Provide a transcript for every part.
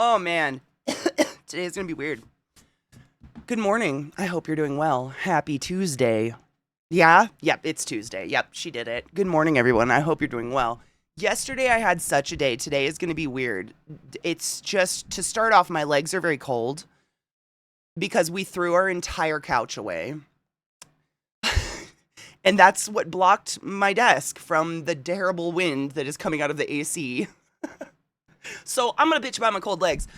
Oh man, today is gonna be weird. Good morning. I hope you're doing well. Happy Tuesday. Yeah? Yep, it's Tuesday. Yep, she did it. Good morning, everyone. I hope you're doing well. Yesterday I had such a day. Today is gonna be weird. It's just to start off, my legs are very cold because we threw our entire couch away. And that's what blocked my desk from the terrible wind that is coming out of the AC. So I'm gonna bitch about my cold legs.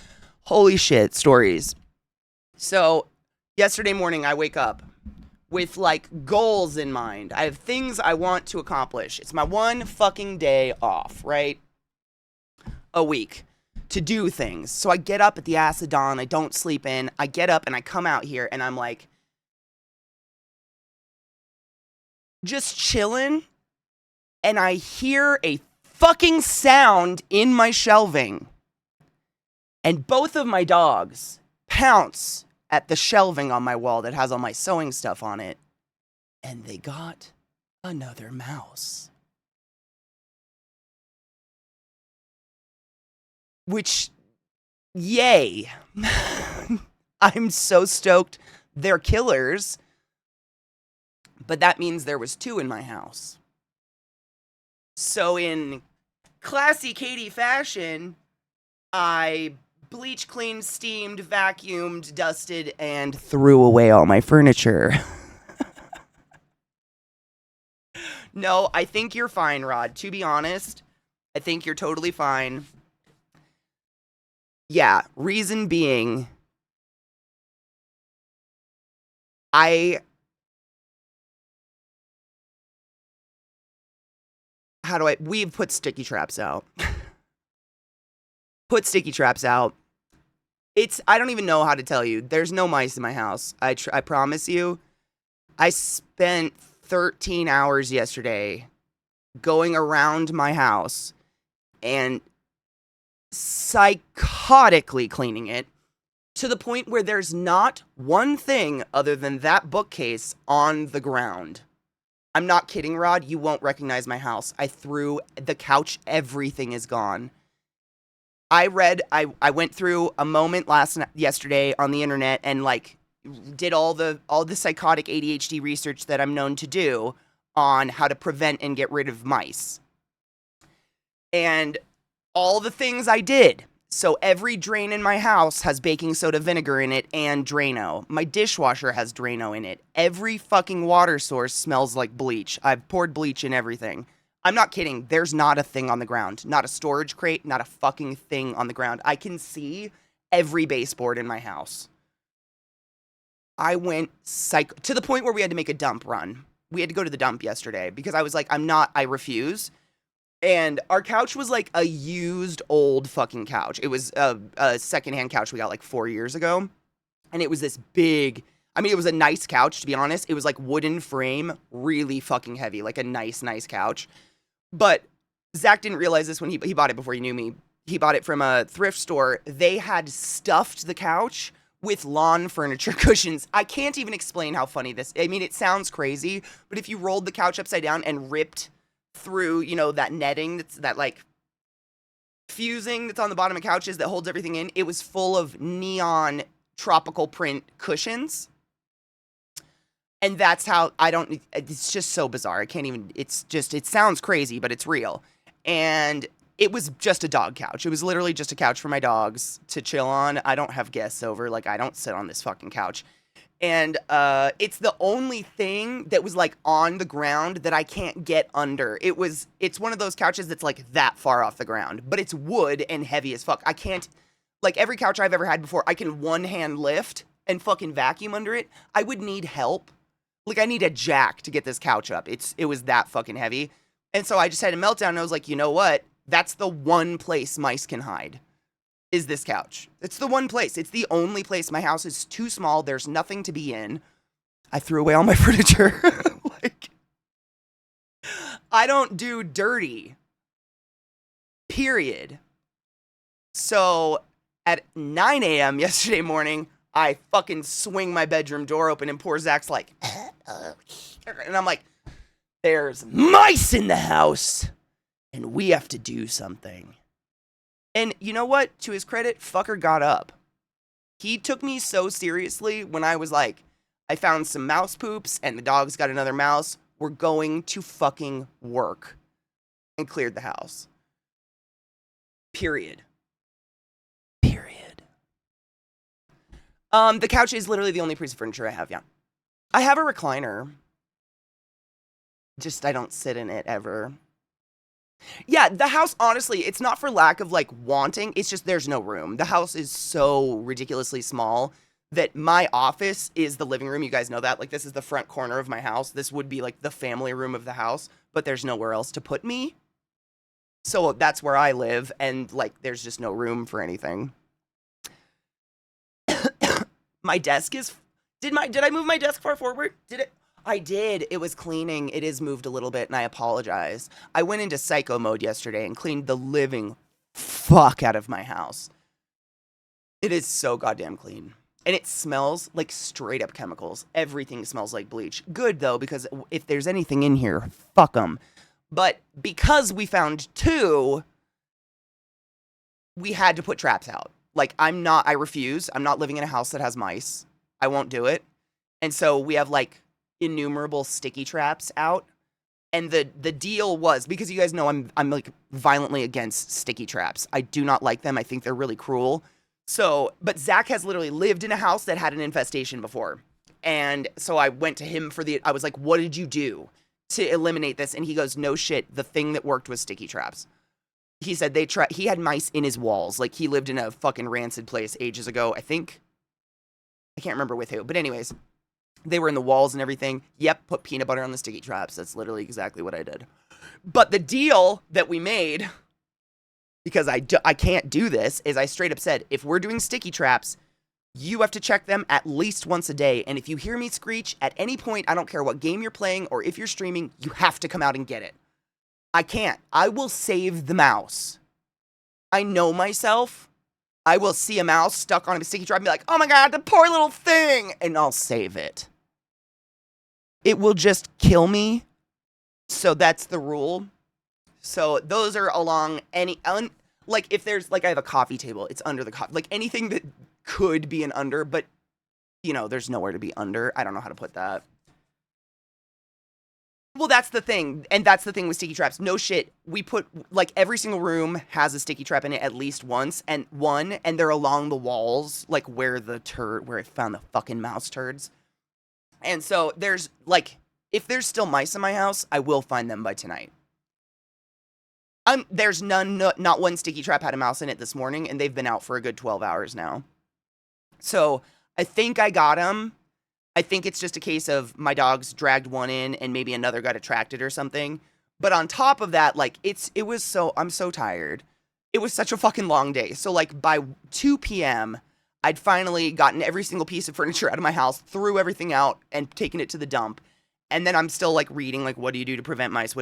Holy shit, stories. So, yesterday morning, I wake up with like goals in mind. I have things I want to accomplish. It's my one fucking day off, right? A week to do things. So I get up at the ass of dawn. I don't sleep in. I get up and I come out here and I'm like, just chilling. And I hear a fucking sound in my shelving. And both of my dogs pounce at the shelving on my wall that has all my sewing stuff on it. And they got another mouse. Which, yay. I'm so stoked they're killers. But that means there was two in my house. So in ClassyKatie fashion, I bleach, cleaned, steamed, vacuumed, dusted, and threw away all my furniture. No, I think you're fine, Rod. To be honest, I think you're totally fine. Yeah, reason being, I... We've put sticky traps out. Put sticky traps out. I don't even know how to tell you. There's no mice in my house. I promise you. I spent 13 hours yesterday going around my house and psychotically cleaning it to the point where there's not one thing other than that bookcase on the ground. I'm not kidding, Rod. You won't recognize my house. I threw the couch. Everything is gone. I went through a moment yesterday on the internet and like did all the psychotic ADHD research that I'm known to do on how to prevent and get rid of mice. And all the things I did. So every drain in my house has baking soda vinegar in it and Drano. My dishwasher has Drano in it. Every fucking water source smells like bleach. I've poured bleach in everything. I'm not kidding. There's not a thing on the ground. Not a storage crate, not a fucking thing on the ground. I can see every baseboard in my house. I went to the point where we had to make a dump run. We had to go to the dump yesterday because I was like, I refuse. And our couch was like a used old fucking couch. It was a secondhand couch we got like 4 years ago. And it was this big, it was a nice couch, to be honest. It was like wooden frame, really fucking heavy, like a nice couch. But Zach didn't realize this when he bought it before he knew me. He bought it from a thrift store. They had stuffed the couch with lawn furniture cushions. I can't even explain how funny this. It sounds crazy, but if you rolled the couch upside down and ripped through, that netting, that like fusing that's on the bottom of couches that holds everything in, it was full of neon tropical print cushions. And that's how it's just so bizarre. I can't even, it sounds crazy, but it's real. And it was just a dog couch. It was literally just a couch for my dogs to chill on. I don't have guests over. Like, I don't sit on this fucking couch. And it's the only thing that was like on the ground that I can't get under. It's one of those couches that's like that far off the ground, but it's wood and heavy as fuck. I can't, like every couch I've ever had before, I can one hand lift and fucking vacuum under it. I would need help. Like, I need a jack to get this couch up. It was that fucking heavy. And so I just had a meltdown and I was like, you know what? That's the one place mice can hide, is this couch. It's the one place. It's the only place. My house is too small. There's nothing to be in. I threw away all my furniture. Like, I don't do dirty. Period. So at 9 a.m. yesterday morning, I fucking swing my bedroom door open and poor Zach's like, and I'm like, there's mice in the house and we have to do something. And you know what? To his credit, fucker got up. He took me so seriously when I was like, I found some mouse poops and the dog's got another mouse. We're going to fucking work. And cleared the house. Period. Period. The couch is literally the only piece of furniture I have, yeah. I have a recliner. Just I don't sit in it ever. Yeah, the house, honestly, it's not for lack of like wanting. It's just there's no room. The house is so ridiculously small that my office is the living room. You guys know that. Like, this is the front corner of my house. This would be like the family room of the house, but there's nowhere else to put me. So that's where I live, and like there's just no room for anything. My desk is did I move my desk far forward? Did it? I did. It was cleaning. It is moved a little bit, and I apologize. I went into psycho mode yesterday and cleaned the living fuck out of my house. It is so goddamn clean. And it smells like straight up chemicals. Everything smells like bleach. Good though, because if there's anything in here, fuck them. But because we found two, we had to put traps out. Like, I refuse. I'm not living in a house that has mice. I won't do it. And so we have like innumerable sticky traps out. And the deal was, because you guys know I'm like violently against sticky traps. I do not like them. I think they're really cruel. So, but Zach has literally lived in a house that had an infestation before. And so I went to him I was like, what did you do to eliminate this? And he goes, no shit. The thing that worked was sticky traps. He said he had mice in his walls. Like, he lived in a fucking rancid place ages ago, I think. I can't remember with who. But anyways, they were in the walls and everything. Yep, put peanut butter on the sticky traps. That's literally exactly what I did. But the deal that we made, because I can't do this, is I straight up said, if we're doing sticky traps, you have to check them at least once a day. And if you hear me screech at any point, I don't care what game you're playing or if you're streaming, you have to come out and get it. I can't. I will save the mouse. I know myself. I will see a mouse stuck on a sticky trap and be like, oh my God, the poor little thing. And I'll save it. It will just kill me. So that's the rule. So those are along like if there's, like I have a coffee table, it's under the coffee, like anything that could be an under, but you know, there's nowhere to be under. I don't know how to put that. Well, that's the thing. And that's the thing with sticky traps. No shit. We put, like, every single room has a sticky trap in it at least once. And they're along the walls, like, where I found the fucking mouse turds. And so there's, like, if there's still mice in my house, I will find them by tonight. There's not one sticky trap had a mouse in it this morning, and they've been out for a good 12 hours now. So I think I got them. I think it's just a case of my dogs dragged one in and maybe another got attracted or something. But on top of that, like, I'm so tired. It was such a fucking long day. So, like, by 2 p.m., I'd finally gotten every single piece of furniture out of my house, threw everything out, and taken it to the dump. And then I'm still, like, reading, like, what do you do to prevent mice?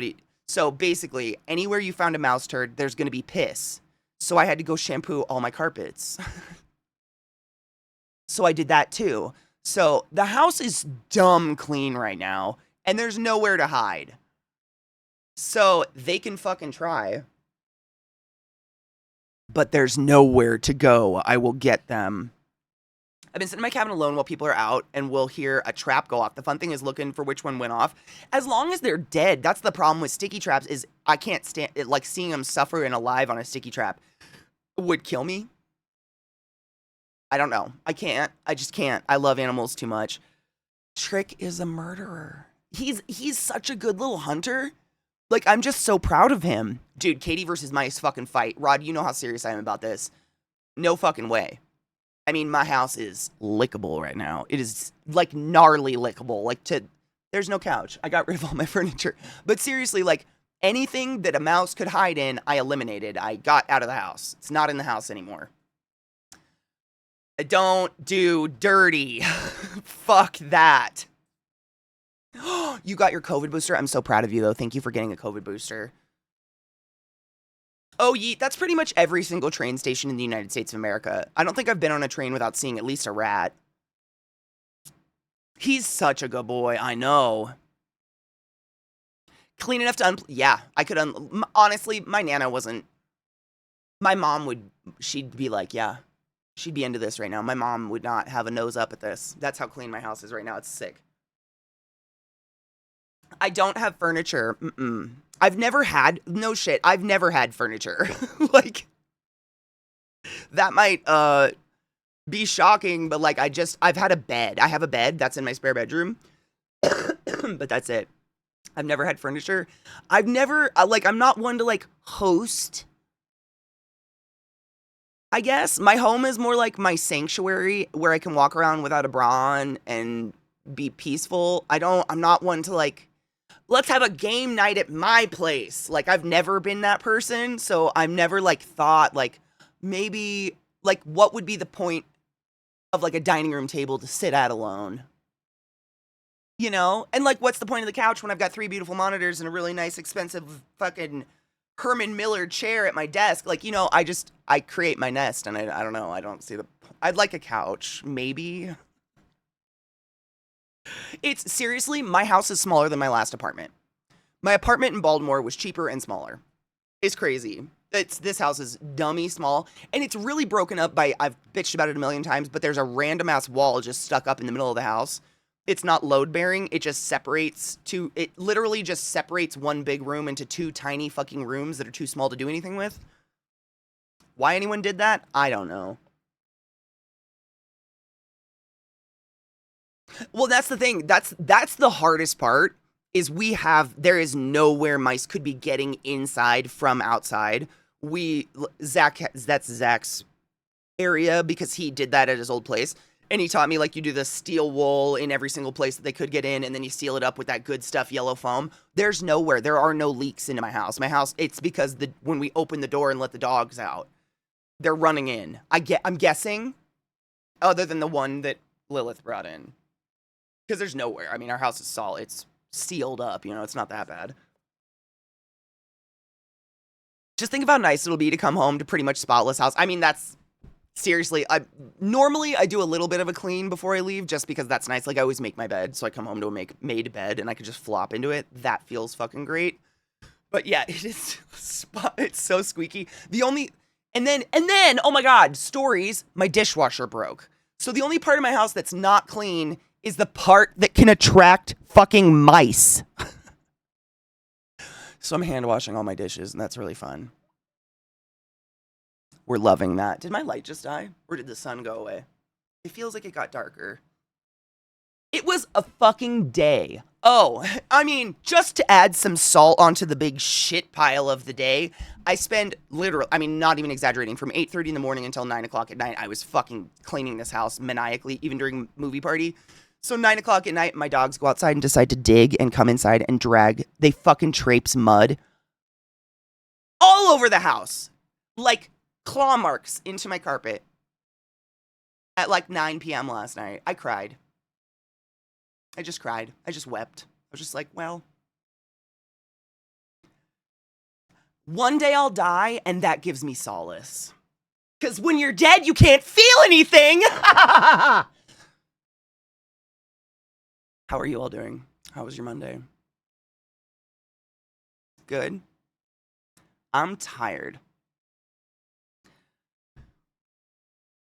So, basically, anywhere you found a mouse turd, there's going to be piss. So I had to go shampoo all my carpets. So I did that, too. So the house is dumb clean right now, and there's nowhere to hide. So they can fucking try. But there's nowhere to go. I will get them. I've been sitting in my cabin alone while people are out, and we'll hear a trap go off. The fun thing is looking for which one went off. As long as they're dead, that's the problem with sticky traps, is I can't stand it. Like, seeing them suffer and alive on a sticky trap would kill me. I don't know. I can't. I just can't. I love animals too much. Trick is a murderer. He's such a good little hunter. Like, I'm just so proud of him. Dude, Katie versus mice fucking fight. Rod, you know how serious I am about this. No fucking way. I mean, my house is lickable right now. It is, like, gnarly lickable. Like, there's no couch. I got rid of all my furniture. But seriously, like, anything that a mouse could hide in, I eliminated. I got out of the house. It's not in the house anymore. Don't do dirty. Fuck that. You got your COVID booster? I'm so proud of you, though. Thank you for getting a COVID booster. Oh, that's pretty much every single train station in the United States of America. I don't think I've been on a train without seeing at least a rat. He's such a good boy. I know. Clean enough to yeah, I could honestly, my Nana wasn't My mom would, she'd be like, yeah, she'd be into this right now. My mom would not have a nose up at this. That's how clean my house is right now. It's sick. I don't have furniture. Mm-mm. I've never had, no shit, I've never had furniture. Like, that might be shocking, but like, I've had a bed. I have a bed that's in my spare bedroom, but that's it. I've never had furniture. I've never, like, I'm not one to like host. I guess my home is more like my sanctuary where I can walk around without a bra on and be peaceful. I'm not one to like, let's have a game night at my place. Like, I've never been that person. So I've never like thought like maybe like what would be the point of like a dining room table to sit at alone? You know? And like, what's the point of the couch when I've got 3 beautiful monitors and a really nice, expensive fucking Herman Miller chair at my desk? Like, you know, I create my nest and I don't know. I don't see I'd like a couch, maybe. It's seriously, my house is smaller than my last apartment. My apartment in Baltimore was cheaper and smaller. It's crazy. This house is dummy small, and it's really broken up by, I've bitched about it a million times, but there's a random ass wall just stuck up in the middle of the house. It's not load bearing. It just separates it literally just separates one big room into 2 tiny fucking rooms that are too small to do anything with. Why anyone did that? I don't know. Well, that's the thing. That's the hardest part is there is nowhere mice could be getting inside from outside. That's Zach's area because he did that at his old place. And he taught me, like, you do the steel wool in every single place that they could get in, and then you seal it up with that good stuff, yellow foam. There's nowhere. There are no leaks into my house. My house, it's because when we open the door and let the dogs out, they're running in. I'm guessing, other than the one that Lilith brought in. Because there's nowhere. I mean, our house is solid. It's sealed up, you know, it's not that bad. Just think of how nice it'll be to come home to pretty much spotless house. I mean, that's seriously, normally I do a little bit of a clean before I leave just because that's nice. Like, I always make my bed, so I come home to a made bed and I can just flop into it. That feels fucking great. But yeah, it's so squeaky. And then, oh my God, stories, my dishwasher broke. So the only part of my house that's not clean is the part that can attract fucking mice. So I'm hand washing all my dishes, and that's really fun. We're loving that. Did my light just die? Or did the sun go away? It feels like it got darker. It was a fucking day. Oh, I mean, just to add some salt onto the big shit pile of the day, I spend literally, I mean, not even exaggerating, from 8:30 in the morning until 9 o'clock at night, I was fucking cleaning this house maniacally, even during movie party. So 9 o'clock at night, my dogs go outside and decide to dig and come inside and they fucking traipse mud all over the house. Like claw marks into my carpet at like 9 p.m. last night. I cried. I just cried. I just wept. I was just like, well, one day I'll die, and that gives me solace. Because when you're dead, you can't feel anything. How are you all doing? How was your Monday? Good. I'm tired.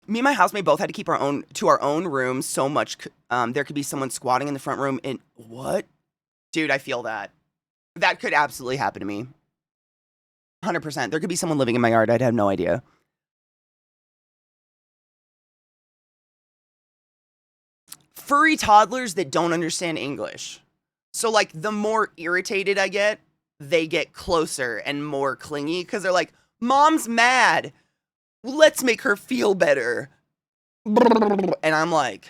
Me and my housemate both had to keep our own rooms so much. There could be someone squatting in the front room and what? Dude, I feel that. That could absolutely happen to me. 100%. There could be someone living in my yard. I'd have no idea. Furry toddlers that don't understand English. So, like, the more irritated I get, they get closer and more clingy because they're like, Mom's mad. Let's make her feel better. And I'm like,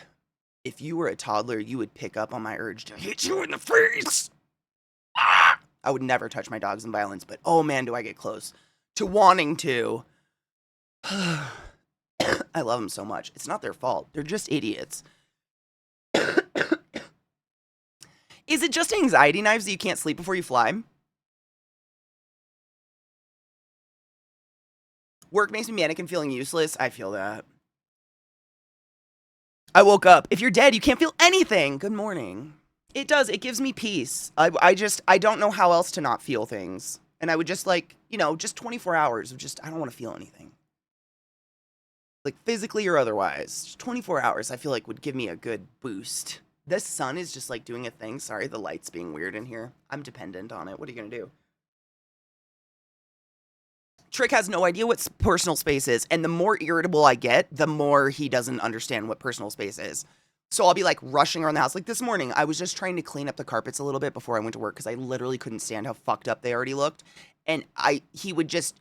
if you were a toddler, you would pick up on my urge to hit you in the face. I would never touch my dogs in violence, but oh man, do I get close to wanting to. I love them so much. It's not their fault. They're just idiots. Is it just anxiety knives that you can't sleep before you fly? Work makes me manic and feeling useless. I feel that. I woke up. If you're dead, you can't feel anything. Good morning. It does. It gives me peace. I don't know how else to not feel things. And I would just like, just 24 hours of just, I don't want to feel anything. Like physically or otherwise. Just 24 hours I feel like would give me a good boost. This sun is just like doing a thing. Sorry, the light's being weird in here. I'm dependent on it. What are you going to do? Trick has no idea what personal space is. And the more irritable I get, the more he doesn't understand what personal space is. So I'll be like rushing around the house. Like this morning, I was just trying to clean up the carpets a little bit before I went to work because I literally couldn't stand how fucked up they already looked. And he would just,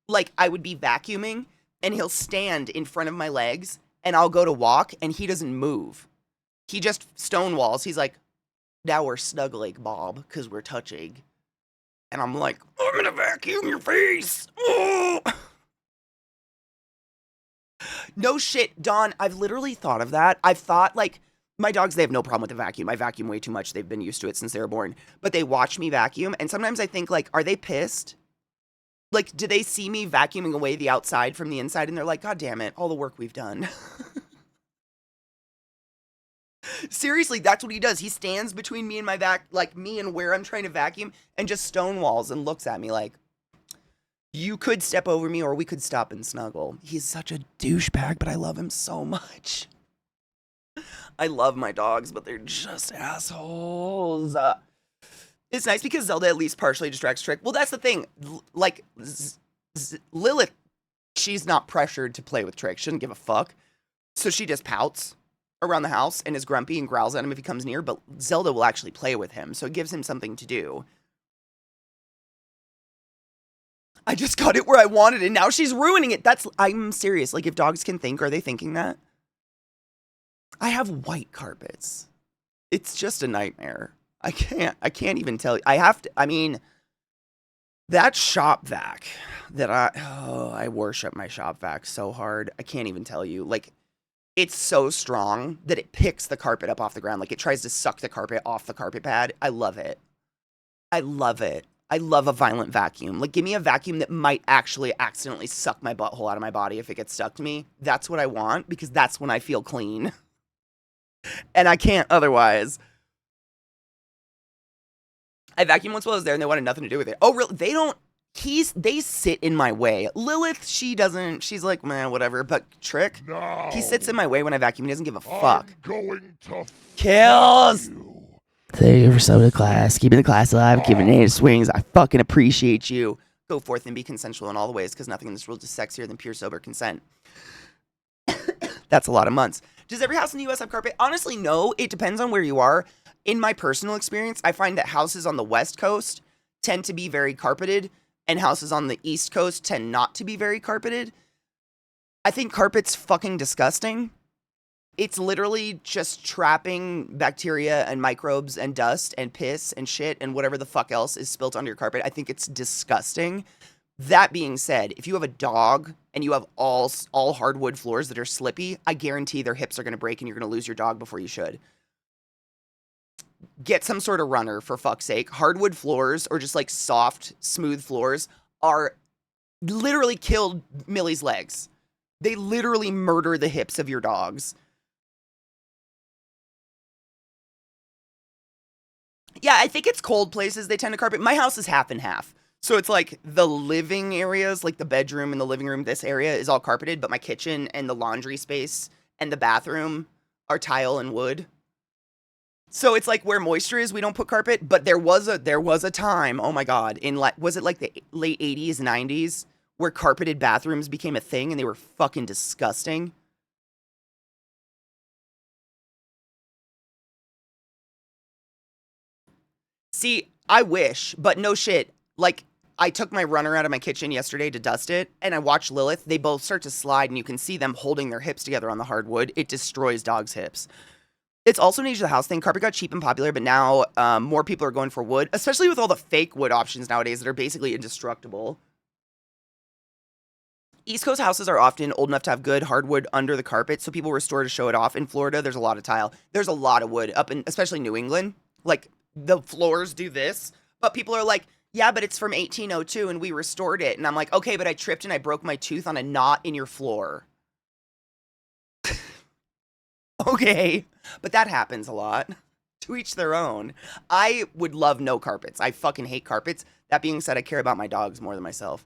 like, I would be vacuuming and he'll stand in front of my legs and I'll go to walk and he doesn't move. He just stonewalls. He's like, now we're snuggling, Bob, because we're touching. And I'm like, I'm gonna vacuum your face. Oh! No shit, Dawn, I've literally thought of that. I've thought, like, my dogs, they have no problem with the vacuum. I vacuum way too much. They've been used to it since they were born. But they watch me vacuum, and sometimes I think, like, are they pissed? Like, do they see me vacuuming away the outside from the inside, and they're like, God damn it, all the work we've done. Seriously, that's what he does. He stands between me and me and where I'm trying to vacuum, and just stonewalls and looks at me like, you could step over me or we could stop and snuggle. He's such a douchebag, but I love him so much. I love my dogs, but they're just assholes. It's nice because Zelda at least partially distracts Trick. Well, that's the thing. Like, Lilith, she's not pressured to play with Trick. She doesn't give a fuck. So she just pouts around the house and is grumpy and growls at him if he comes near. But Zelda will actually play with him, so it gives him something to do. I just got it where I wanted it, and now she's ruining it. I'm serious. Like, if dogs can think, are they thinking that? I have white carpets. It's just a nightmare. I can't even tell you. That shop vac that I worship my shop vac so hard. I can't even tell you. Like, it's so strong that it picks the carpet up off the ground. Like, it tries to suck the carpet off the carpet pad. I love it. I love it. I love a violent vacuum. Like, give me a vacuum that might actually accidentally suck my butthole out of my body if it gets stuck to me. That's what I want, because that's when I feel clean. And I can't otherwise. I vacuumed once while I was there, and they wanted nothing to do with it. Oh, really? They sit in my way. Lilith, she doesn't. She's like, man, whatever. But Trick, no. He sits in my way when I vacuum. He doesn't give a fuck. I'm going to kills. Thank you for so the class. Keeping the class alive, giving it swings. I fucking appreciate you. Go forth and be consensual in all the ways, because nothing in this world is sexier than pure sober consent. That's a lot of months. Does every house in the U.S. have carpet? Honestly, no. It depends on where you are. In my personal experience, I find that houses on the West Coast tend to be very carpeted, and houses on the East Coast tend not to be very carpeted. I think carpet's fucking disgusting. It's literally just trapping bacteria and microbes and dust and piss and shit and whatever the fuck else is spilt onto your carpet. I think it's disgusting. That being said, if you have a dog and you have all hardwood floors that are slippy, I guarantee their hips are going to break and you're going to lose your dog before you should. Get some sort of runner, for fuck's sake. Hardwood floors, or just like soft, smooth floors, are literally killed Millie's legs. They literally murder the hips of your dogs. Yeah, I think it's cold places they tend to carpet. My house is half and half. So it's like the living areas, like the bedroom and the living room, this area is all carpeted, but my kitchen and the laundry space and the bathroom are tile and wood. So it's like where moisture is, we don't put carpet, but there was a time, oh my God, was it like the late 80s, 90s, where carpeted bathrooms became a thing and they were fucking disgusting. See, I wish, but no shit. Like, I took my runner out of my kitchen yesterday to dust it, and I watched Lilith. They both start to slide, and you can see them holding their hips together on the hardwood. It destroys dogs' hips. It's also an age of the house thing. Carpet got cheap and popular, but now more people are going for wood, especially with all the fake wood options nowadays that are basically indestructible. East Coast houses are often old enough to have good hardwood under the carpet, so people restore to show it off. In Florida, there's a lot of tile. There's a lot of wood up in, especially New England. Like, the floors do this, but people are like, yeah, but it's from 1802 and we restored it. And I'm like, okay, but I tripped and I broke my tooth on a knot in your floor. Okay, but that happens a lot. To each their own. I would love no carpets. I fucking hate carpets. That being said, I care about my dogs more than myself.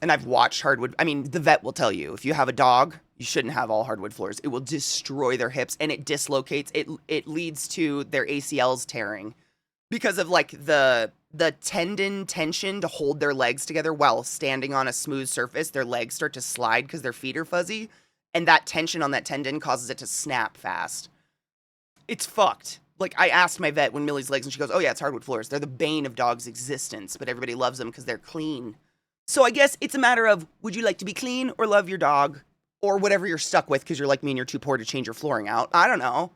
And I've watched hardwood. I mean, the vet will tell you if you have a dog, you shouldn't have all hardwood floors. It will destroy their hips and it dislocates. It leads to their ACLs tearing because of like the tendon tension to hold their legs together while standing on a smooth surface. Their legs start to slide because their feet are fuzzy, and that tension on that tendon causes it to snap fast. It's fucked. Like, I asked my vet when Millie's legs, and she goes, oh yeah, it's hardwood floors. They're the bane of dogs' existence, but everybody loves them because they're clean. So I guess it's a matter of, would you like to be clean or love your dog? Or whatever you're stuck with because you're like me and you're too poor to change your flooring out. I don't know.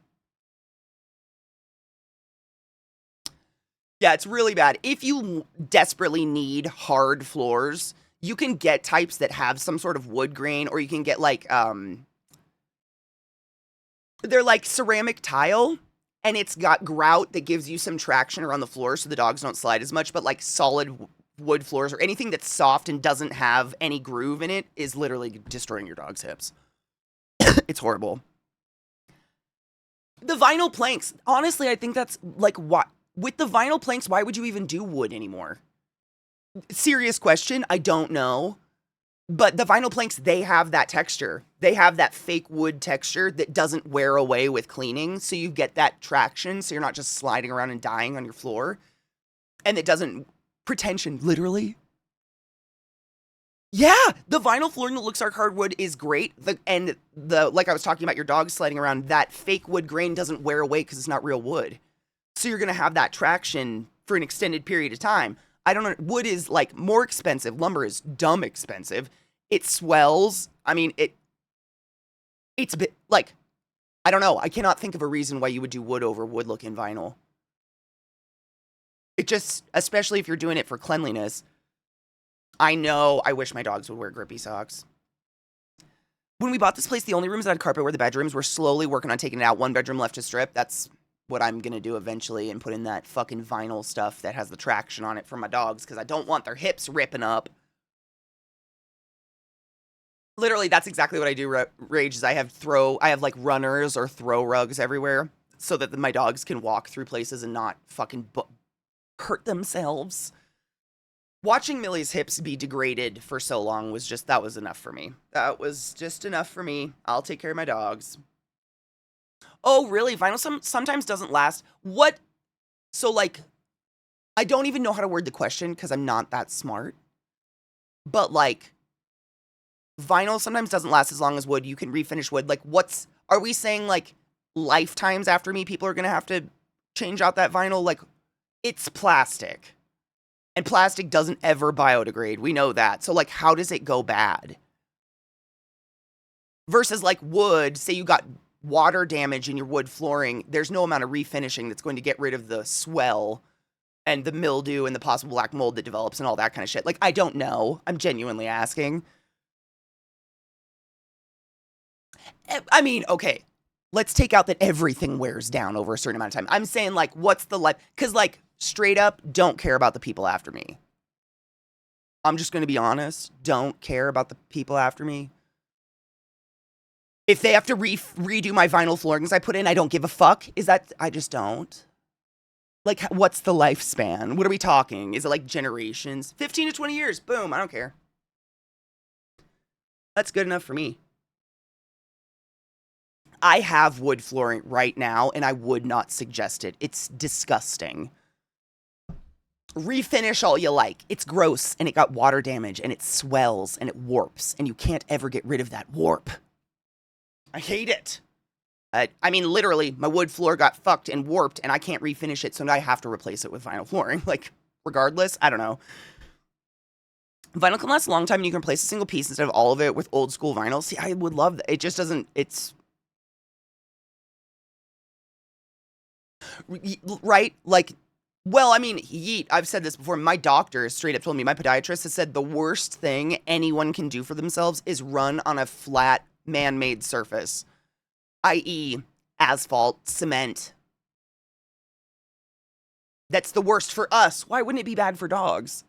Yeah, it's really bad. If you desperately need hard floors, you can get types that have some sort of wood grain, or you can get like, they're like ceramic tile, and it's got grout that gives you some traction around the floor so the dogs don't slide as much, but like solid wood floors or anything that's soft and doesn't have any groove in it is literally destroying your dog's hips. It's horrible. The vinyl planks, honestly, I think that's like, what with the vinyl planks, why would you even do wood anymore? Serious question, I don't know. But the vinyl planks, they have that texture. They have that fake wood texture that doesn't wear away with cleaning. So you get that traction. So you're not just sliding around and dying on your floor. And it doesn't, pretension, literally. Yeah, the vinyl flooring that looks like hardwood is great. Like I was talking about your dog sliding around, that fake wood grain doesn't wear away because it's not real wood. So you're going to have that traction for an extended period of time. I don't know. Wood is like more expensive. Lumber is dumb expensive. It swells. I mean, it's a bit like, I don't know. I cannot think of a reason why you would do wood over wood looking vinyl. It just, especially if you're doing it for cleanliness. I know. I wish my dogs would wear grippy socks. When we bought this place, the only rooms that had carpet were the bedrooms. We're slowly working on taking it out. One bedroom left to strip. That's what I'm going to do eventually, and put in that fucking vinyl stuff that has the traction on it for my dogs because I don't want their hips ripping up. Literally, that's exactly what I do, Rage, is I have like runners or throw rugs everywhere so that my dogs can walk through places and not fucking hurt themselves. Watching Millie's hips be degraded for so long that was enough for me. That was just enough for me. I'll take care of my dogs. Oh, really? Vinyl sometimes doesn't last. What? So, like, I don't even know how to word the question because I'm not that smart. But, like, vinyl sometimes doesn't last as long as wood. You can refinish wood. Like, are we saying, like, lifetimes after me, people are going to have to change out that vinyl? Like, it's plastic. And plastic doesn't ever biodegrade. We know that. So, like, how does it go bad? Versus, like, wood, say you got water damage in your wood flooring, there's no amount of refinishing that's going to get rid of the swell and the mildew and the possible black mold that develops and all that kind of shit. Like, I don't know. I'm genuinely asking. I mean, okay, let's take out that everything wears down over a certain amount of time. I'm saying, like, what's the life? Because, like, straight up, don't care about the people after me. I'm just going to be honest. Don't care about the people after me. If they have to redo my vinyl floorings I put in, I don't give a fuck. I just don't. Like, what's the lifespan? What are we talking? Is it like generations? 15 to 20 years. Boom. I don't care. That's good enough for me. I have wood flooring right now, and I would not suggest it. It's disgusting. Refinish all you like. It's gross, and it got water damage, and it swells, and it warps, and you can't ever get rid of that warp. I hate it. I mean, literally, my wood floor got fucked and warped, and I can't refinish it, so now I have to replace it with vinyl flooring. Like, regardless, I don't know. Vinyl can last a long time, and you can replace a single piece instead of all of it with old school vinyl. See, I would love that. It just doesn't, right? Like, well, I mean, yeet, I've said this before. My doctor straight up told me, my podiatrist has said the worst thing anyone can do for themselves is run on a flat, man-made surface, i.e. asphalt, cement. That's the worst for us. Why wouldn't it be bad for dogs?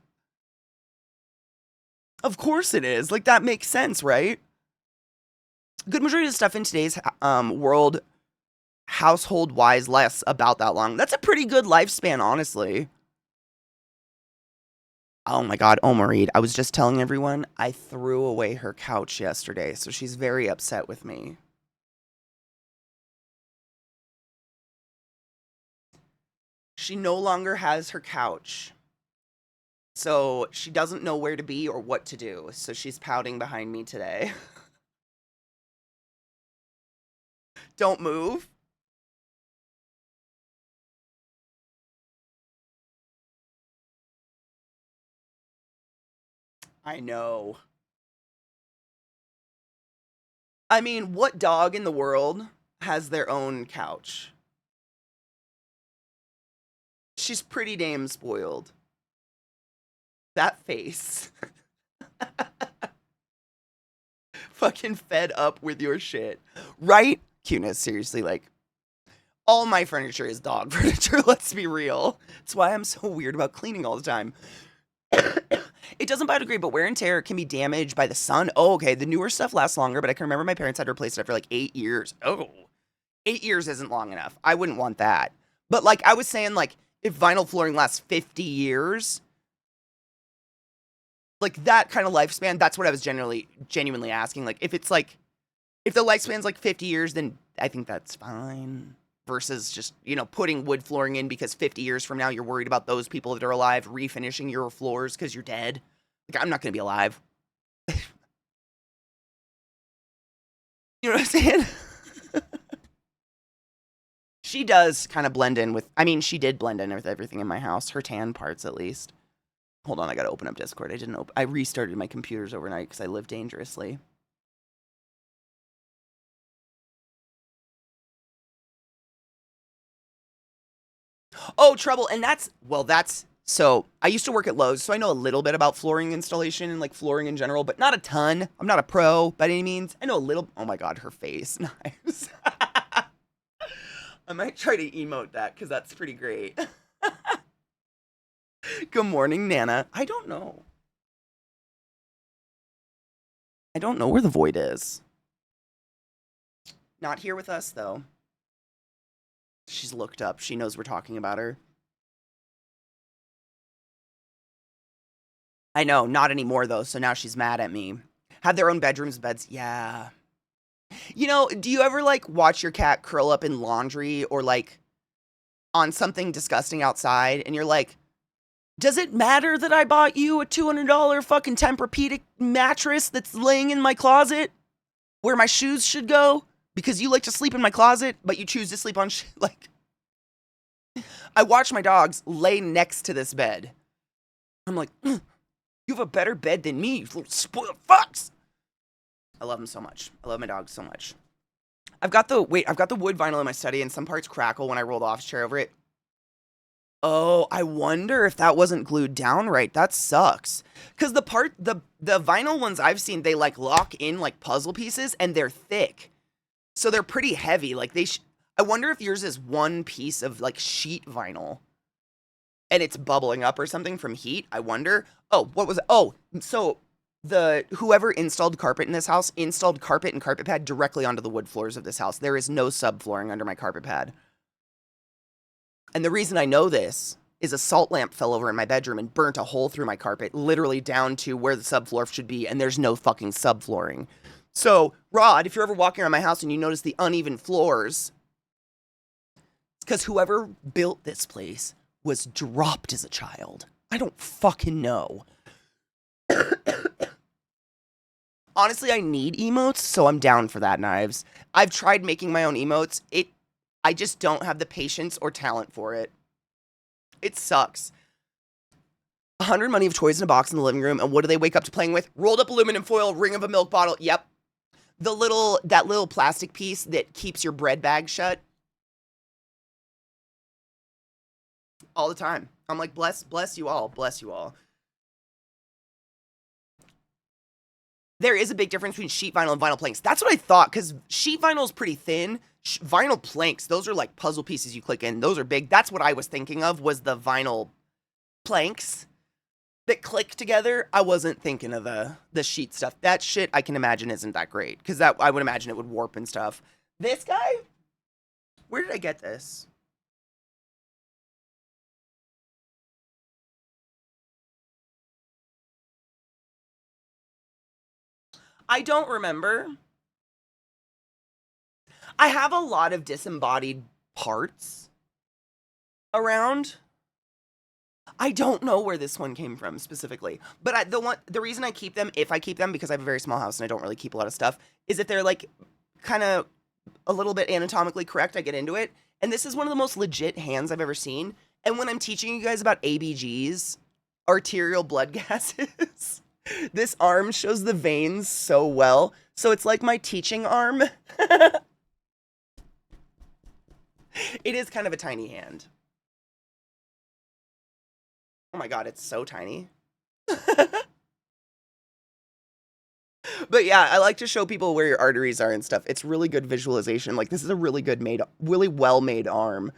Of course it is. Like, that makes sense, right? Good majority of the stuff in today's world household wise lasts about that long. That's a pretty good lifespan, honestly. Oh my God, Omarid. I was just telling everyone I threw away her couch yesterday, so she's very upset with me. She no longer has her couch. So she doesn't know where to be or what to do. So she's pouting behind me today. Don't move. I know. I mean, what dog in the world has their own couch? She's pretty damn spoiled. That face. Fucking fed up with your shit. Right? Cuteness, seriously, like, all my furniture is dog furniture, let's be real. That's why I'm so weird about cleaning all the time. It doesn't biodegrade, but wear and tear can be damaged by the sun. Oh, okay, the newer stuff lasts longer, but I can remember my parents had to replace it after like 8 years. Oh, 8 years isn't long enough. I wouldn't want that. But like I was saying, like, if vinyl flooring lasts 50 years, like that kind of lifespan, that's what I was genuinely asking. Like, if it's like, if the lifespan's like 50 years, then I think that's fine. Versus just, putting wood flooring in because 50 years from now you're worried about those people that are alive refinishing your floors because you're dead. Like, I'm not going to be alive. You know what I'm saying? She does kind of blend in with, I mean, she did blend in with everything in my house. Her tan parts, at least. Hold on, I got to open up Discord. I restarted my computers overnight because I live dangerously. Oh, trouble. And so I used to work at Lowe's, so I know a little bit about flooring installation and like flooring in general, but not a ton. I'm not a pro by any means. I know a little. Oh my God, her face. Nice. I might try to emote that because that's pretty great. Good morning, Nana. I don't know. I don't know where the void is. Not here with us, though. She's looked up. She knows we're talking about her. I know, not anymore though, so now she's mad at me. Have their own bedrooms, beds. Yeah. Do you ever like watch your cat curl up in laundry or like on something disgusting outside and you're like, does it matter that I bought you a $200 fucking Tempur-Pedic mattress that's laying in my closet where my shoes should go because you like to sleep in my closet, but you choose to sleep on like I watch my dogs lay next to this bed. I'm like, you have a better bed than me, you little spoiled fucks. I love them so much. I love my dogs so much. I've got the wood vinyl in my study and some parts crackle when I roll the office chair over it. Oh, I wonder if that wasn't glued down right. That sucks. Because the vinyl ones I've seen, they like lock in like puzzle pieces and they're thick. So they're pretty heavy. Like I wonder if yours is one piece of like sheet vinyl and it's bubbling up or something from heat. I wonder. Oh, what was it? Oh, so whoever installed carpet in this house installed carpet and carpet pad directly onto the wood floors of this house. There is no subflooring under my carpet pad. And the reason I know this is a salt lamp fell over in my bedroom and burnt a hole through my carpet, literally down to where the subfloor should be, and there's no fucking subflooring. So, Rod, if you're ever walking around my house and you notice the uneven floors, it's because whoever built this place was dropped as a child. I don't fucking know. Honestly, I need emotes, so I'm down for that, Knives. I've tried making my own emotes. I just don't have the patience or talent for it. It sucks. 100 money of toys in a box in the living room, and what do they wake up to playing with? Rolled up aluminum foil, ring of a milk bottle. Yep. That little plastic piece that keeps your bread bag shut. All the time. I'm like, bless you all. Bless you all. There is a big difference between sheet vinyl and vinyl planks. That's what I thought, because sheet vinyl is pretty thin. Vinyl planks, those are like puzzle pieces you click in. Those are big. That's what I was thinking of, was the vinyl planks that click together. I wasn't thinking of the sheet stuff. That shit, I can imagine, isn't that great, because I would imagine it would warp and stuff. This guy, Where did I get this? I don't remember. I have a lot of disembodied parts around. I don't know where this one came from specifically, but the reason I keep them, if I keep them, because I have a very small house and I don't really keep a lot of stuff, is if they're like kind of a little bit anatomically correct, I get into it. And this is one of the most legit hands I've ever seen. And when I'm teaching you guys about ABGs, arterial blood gases, this arm shows the veins so well. So it's like my teaching arm. It is kind of a tiny hand. Oh my god, it's so tiny. But yeah, I like to show people where your arteries are and stuff. It's really good visualization. Like, this is a really good made, really well made arm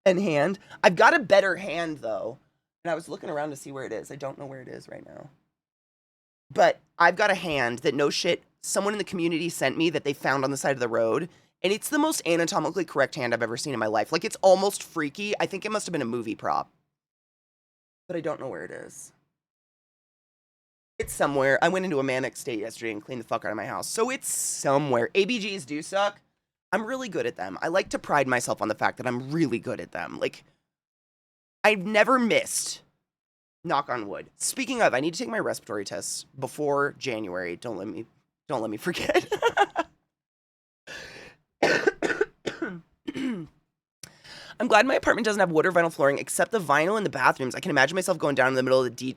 and hand. I've got a better hand though. And I was looking around to see where it is. I don't know where it is right now. But I've got a hand that, no shit, someone in the community sent me that they found on the side of the road. And it's the most anatomically correct hand I've ever seen in my life. Like, it's almost freaky. I think it must have been a movie prop. But I don't know where it is. It's somewhere. I went into a manic state yesterday and cleaned the fuck out of my house. So it's somewhere. ABGs do suck. I'm really good at them. I like to pride myself on the fact that I'm really good at them. Like, I've never missed. Knock on wood. Speaking of, I need to take my respiratory tests before January. Don't let me forget. I'm glad my apartment doesn't have wood or vinyl flooring, except the vinyl in the bathrooms. I can imagine myself going down in the middle of the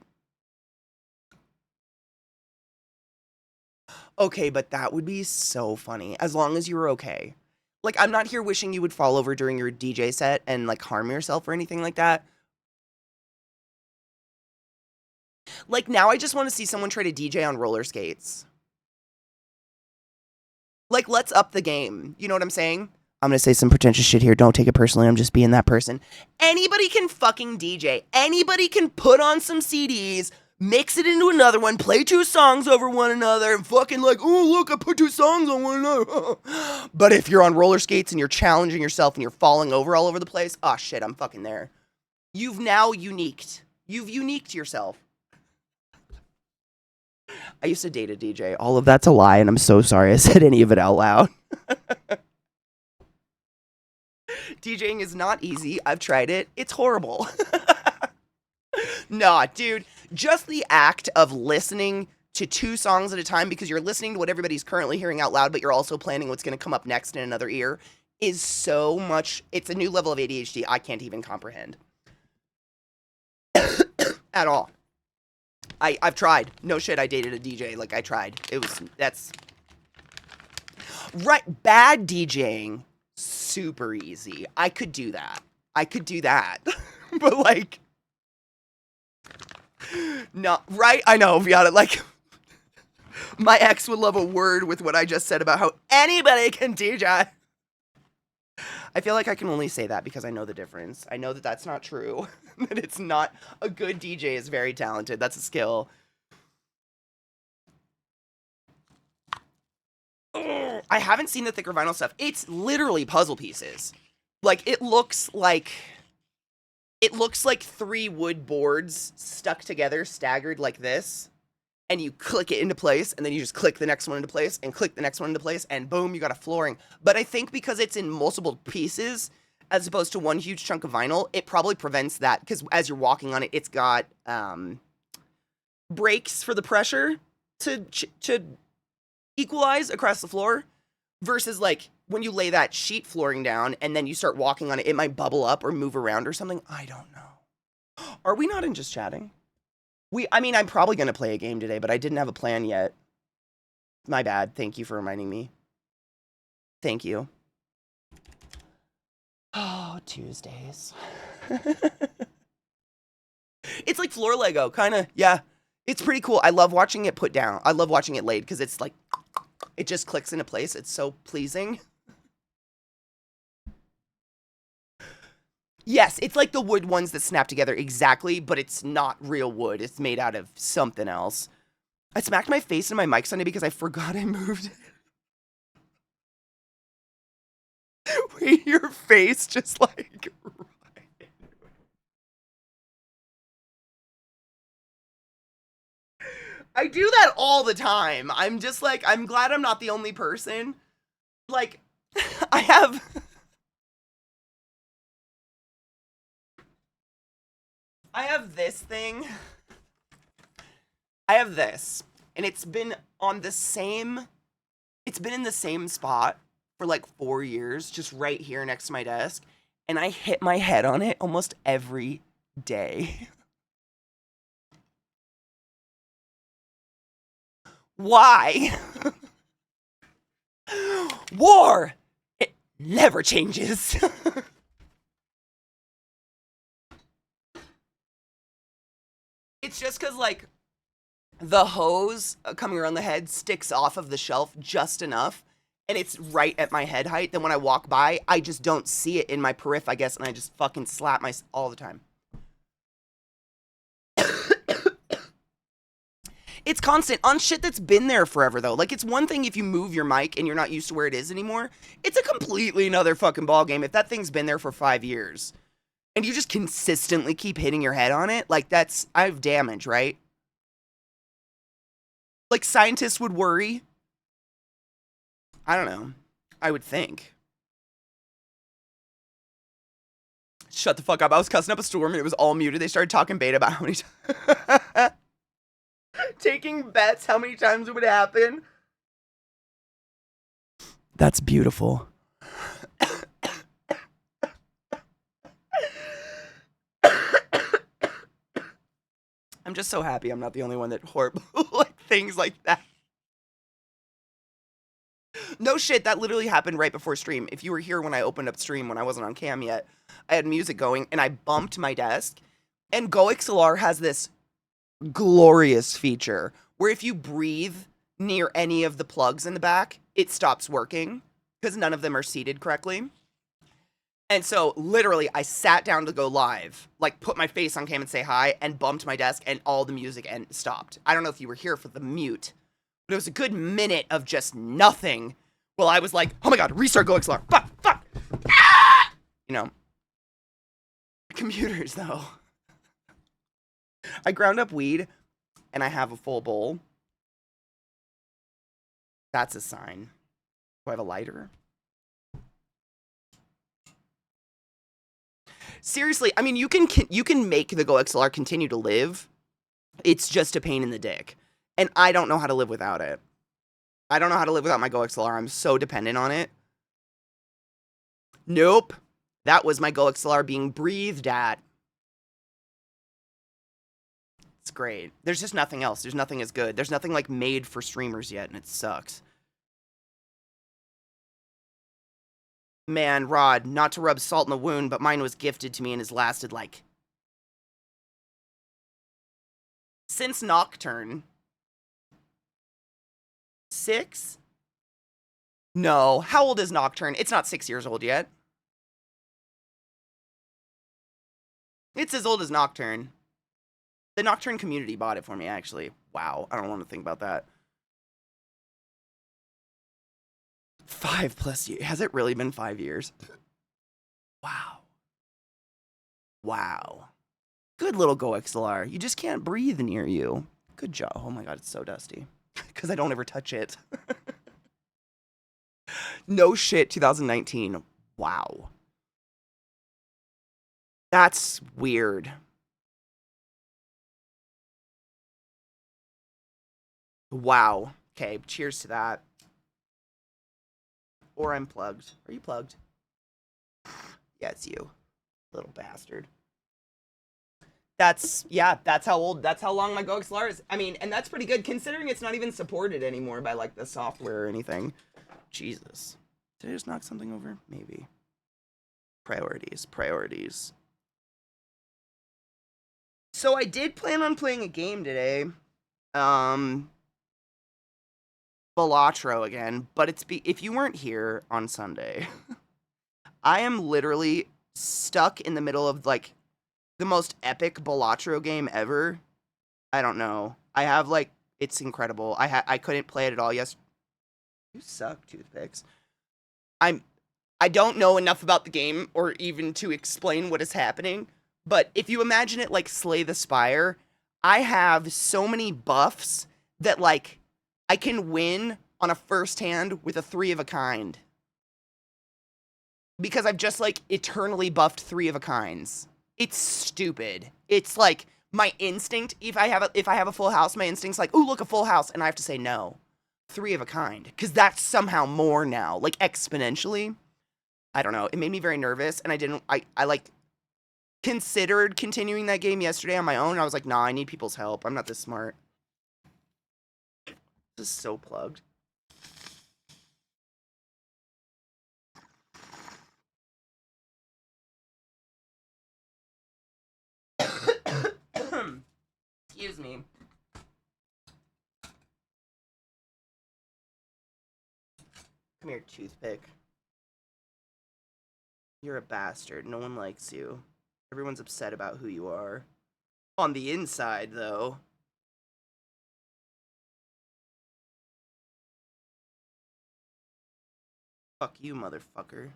Okay, but that would be so funny, as long as you were okay. Like, I'm not here wishing you would fall over during your DJ set and, like, harm yourself or anything like that. Like, now I just want to see someone try to DJ on roller skates. Like, let's up the game. You know what I'm saying? I'm gonna say some pretentious shit here. Don't take it personally. I'm just being that person. Anybody can fucking DJ. Anybody can put on some CDs, mix it into another one, play two songs over one another, and fucking like, oh, look, I put two songs on one another. But if you're on roller skates and you're challenging yourself and you're falling over all over the place, oh shit, I'm fucking there. You've now uniqued. You've uniqued yourself. I used to date a DJ. All of that's a lie, and I'm so sorry I said any of it out loud. DJing is not easy. I've tried it. It's horrible. Nah, dude. Just the act of listening to two songs at a time, because you're listening to what everybody's currently hearing out loud, but you're also planning what's going to come up next in another ear, is so much. It's a new level of ADHD I can't even comprehend. At all. I've tried. No shit, I dated a DJ. Like, I tried. That's... Right, bad DJing, super easy. I could do that. But, like... No, right? I know, Viana, like... My ex would love a word with what I just said about how anybody can DJ. I feel like I can only say that because I know the difference. I know that that's not true. That it's not... A good DJ is very talented. That's a skill. I haven't seen the thicker vinyl stuff. It's literally puzzle pieces. Like, it looks like three wood boards stuck together, staggered like this. And you click it into place, and then you just click the next one into place, and click the next one into place, and boom, you got a flooring. But I think because it's in multiple pieces, as opposed to one huge chunk of vinyl, it probably prevents that, because as you're walking on it, it's got brakes for the pressure to equalize across the floor, versus like when you lay that sheet flooring down and then you start walking on it, it might bubble up or move around or something. I don't know. Are we not in just chatting? I mean, I'm probably going to play a game today, but I didn't have a plan yet. My bad. Thank you for reminding me. Thank you. Oh, Tuesdays. It's like floor Lego, kind of. Yeah. It's pretty cool. I love watching it put down. I love watching it laid because it's like, it just clicks into place. It's so pleasing. Yes, it's like the wood ones that snap together exactly, but it's not real wood. It's made out of something else. I smacked my face in my mic Sunday because I forgot I moved it. Wait, you're face just like... I do that all the time. I'm just like, I'm glad I'm not the only person. Like, I have... I have this thing. I have this. And it's been on the same... It's been in the same spot for like 4 years, just right here next to my desk. And I hit my head on it almost every day. Why? War! It never changes. It's just because, like, the hose coming around the head sticks off of the shelf just enough, and it's right at my head height. Then when I walk by, I just don't see it in my periph, I guess, and I just fucking slap my all the time. It's constant on shit that's been there forever, though. Like, it's one thing if you move your mic and you're not used to where it is anymore. It's a completely another fucking ballgame if that thing's been there for 5 years. And you just consistently keep hitting your head on it. Like, I have damage, right? Like, scientists would worry. I don't know. I would think. Shut the fuck up. I was cussing up a storm and it was all muted. They started talking beta about how many times. Taking bets how many times it would happen. That's beautiful. I'm just so happy I'm not the only one that horrible like things like that. No shit, that literally happened right before stream. If you were here when I opened up stream when I wasn't on cam yet, I had music going and I bumped my desk. And GoXLR has this glorious feature where if you breathe near any of the plugs in the back, it stops working because none of them are seated correctly. And so literally I sat down to go live, like put my face on cam and say hi and bumped my desk and all the music and stopped. I don't know if you were here for the mute, but it was a good minute of just nothing. Well, I was like, oh my God, restart GoXLR. Fuck. Ah! You know, computers though. I ground up weed and I have a full bowl. That's a sign. Do I have a lighter? Seriously, I mean, you can make the GoXLR continue to live. It's just a pain in the dick. And I don't know how to live without it. I don't know how to live without my GoXLR. I'm so dependent on it. Nope. That was my GoXLR being breathed at. It's great. There's just nothing else. There's nothing as good. There's nothing like made for streamers yet, and it sucks. Man, Rod, not to rub salt in the wound, but mine was gifted to me and has lasted like... since Nocturne. 6? No. How old is Nocturne? It's not 6 years old yet. It's as old as Nocturne. The Nocturne community bought it for me, actually. Wow. I don't want to think about that. 5+ years. Has it really been 5 years? Wow. Wow. Good little GoXLR. You just can't breathe near you. Good job. Oh my God, it's so dusty. Because I don't ever touch it. No shit, 2019. Wow. That's weird. Wow. Okay, cheers to that. Or I'm plugged. Are you plugged? Yeah, it's you. Little bastard. That's how long my GoXLR is. I mean, and that's pretty good considering it's not even supported anymore by like the software or anything. Jesus. Did I just knock something over? Maybe. Priorities. So I did plan on playing a game today. Balatro again, but if you weren't here on Sunday, I am literally stuck in the middle of like the most epic Balatro game ever. I don't know. I have like it's incredible. I couldn't play it at all. Yes, you suck, toothpicks. I I don't know enough about the game or even to explain what is happening, but if you imagine it like Slay the Spire, I have so many buffs that, like, I can win on a first hand with a 3 of a kind. Because I've just, like, eternally buffed 3 of a kinds. It's stupid. It's like my instinct, if I have a full house, my instinct's like, ooh, look, a full house, and I have to say no. 3 of a kind. Because that's somehow more now, like, exponentially. I don't know. It made me very nervous, and I like, considered continuing that game yesterday on my own. I was like, nah, I need people's help. I'm not this smart. This is so plugged. Excuse me. Come here, toothpick. You're a bastard. No one likes you. Everyone's upset about who you are. On the inside, though. Fuck you, motherfucker.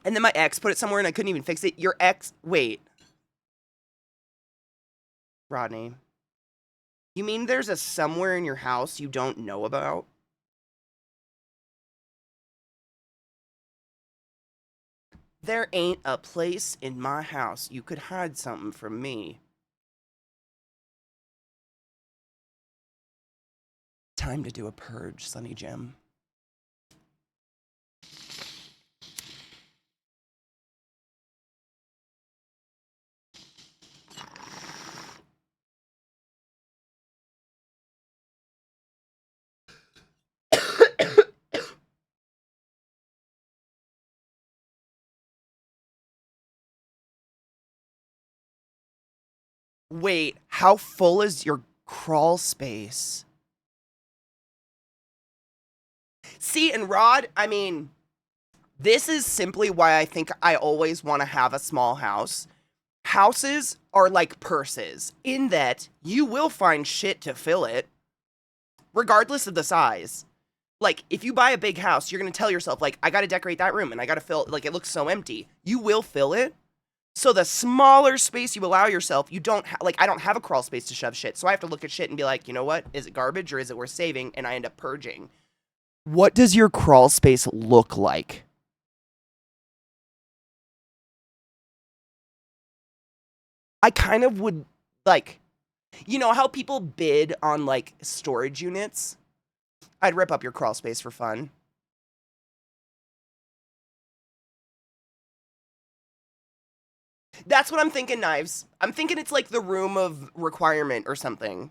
And then my ex put it somewhere and I couldn't even fix it. Your ex... Wait. Rodney. You mean there's a somewhere in your house you don't know about? There ain't a place in my house you could hide something from me. Time to do a purge, Sonny Jim. Wait, how full is your crawl space? See, and Rod, I mean, this is simply why I think I always want to have a small house. Houses are like purses, in that you will find shit to fill it, regardless of the size. Like, if you buy a big house, you're going to tell yourself, like, I got to decorate that room, and I got to fill it, like, it looks so empty. You will fill it. So the smaller space you allow yourself, you don't like, I don't have a crawl space to shove shit. So I have to look at shit and be like, you know what? Is it garbage or is it worth saving? And I end up purging. What does your crawl space look like? I kind of would, like, you know how people bid on, like, storage units? I'd rip up your crawl space for fun. That's what I'm thinking, Knives. I'm thinking it's like the room of requirement or something.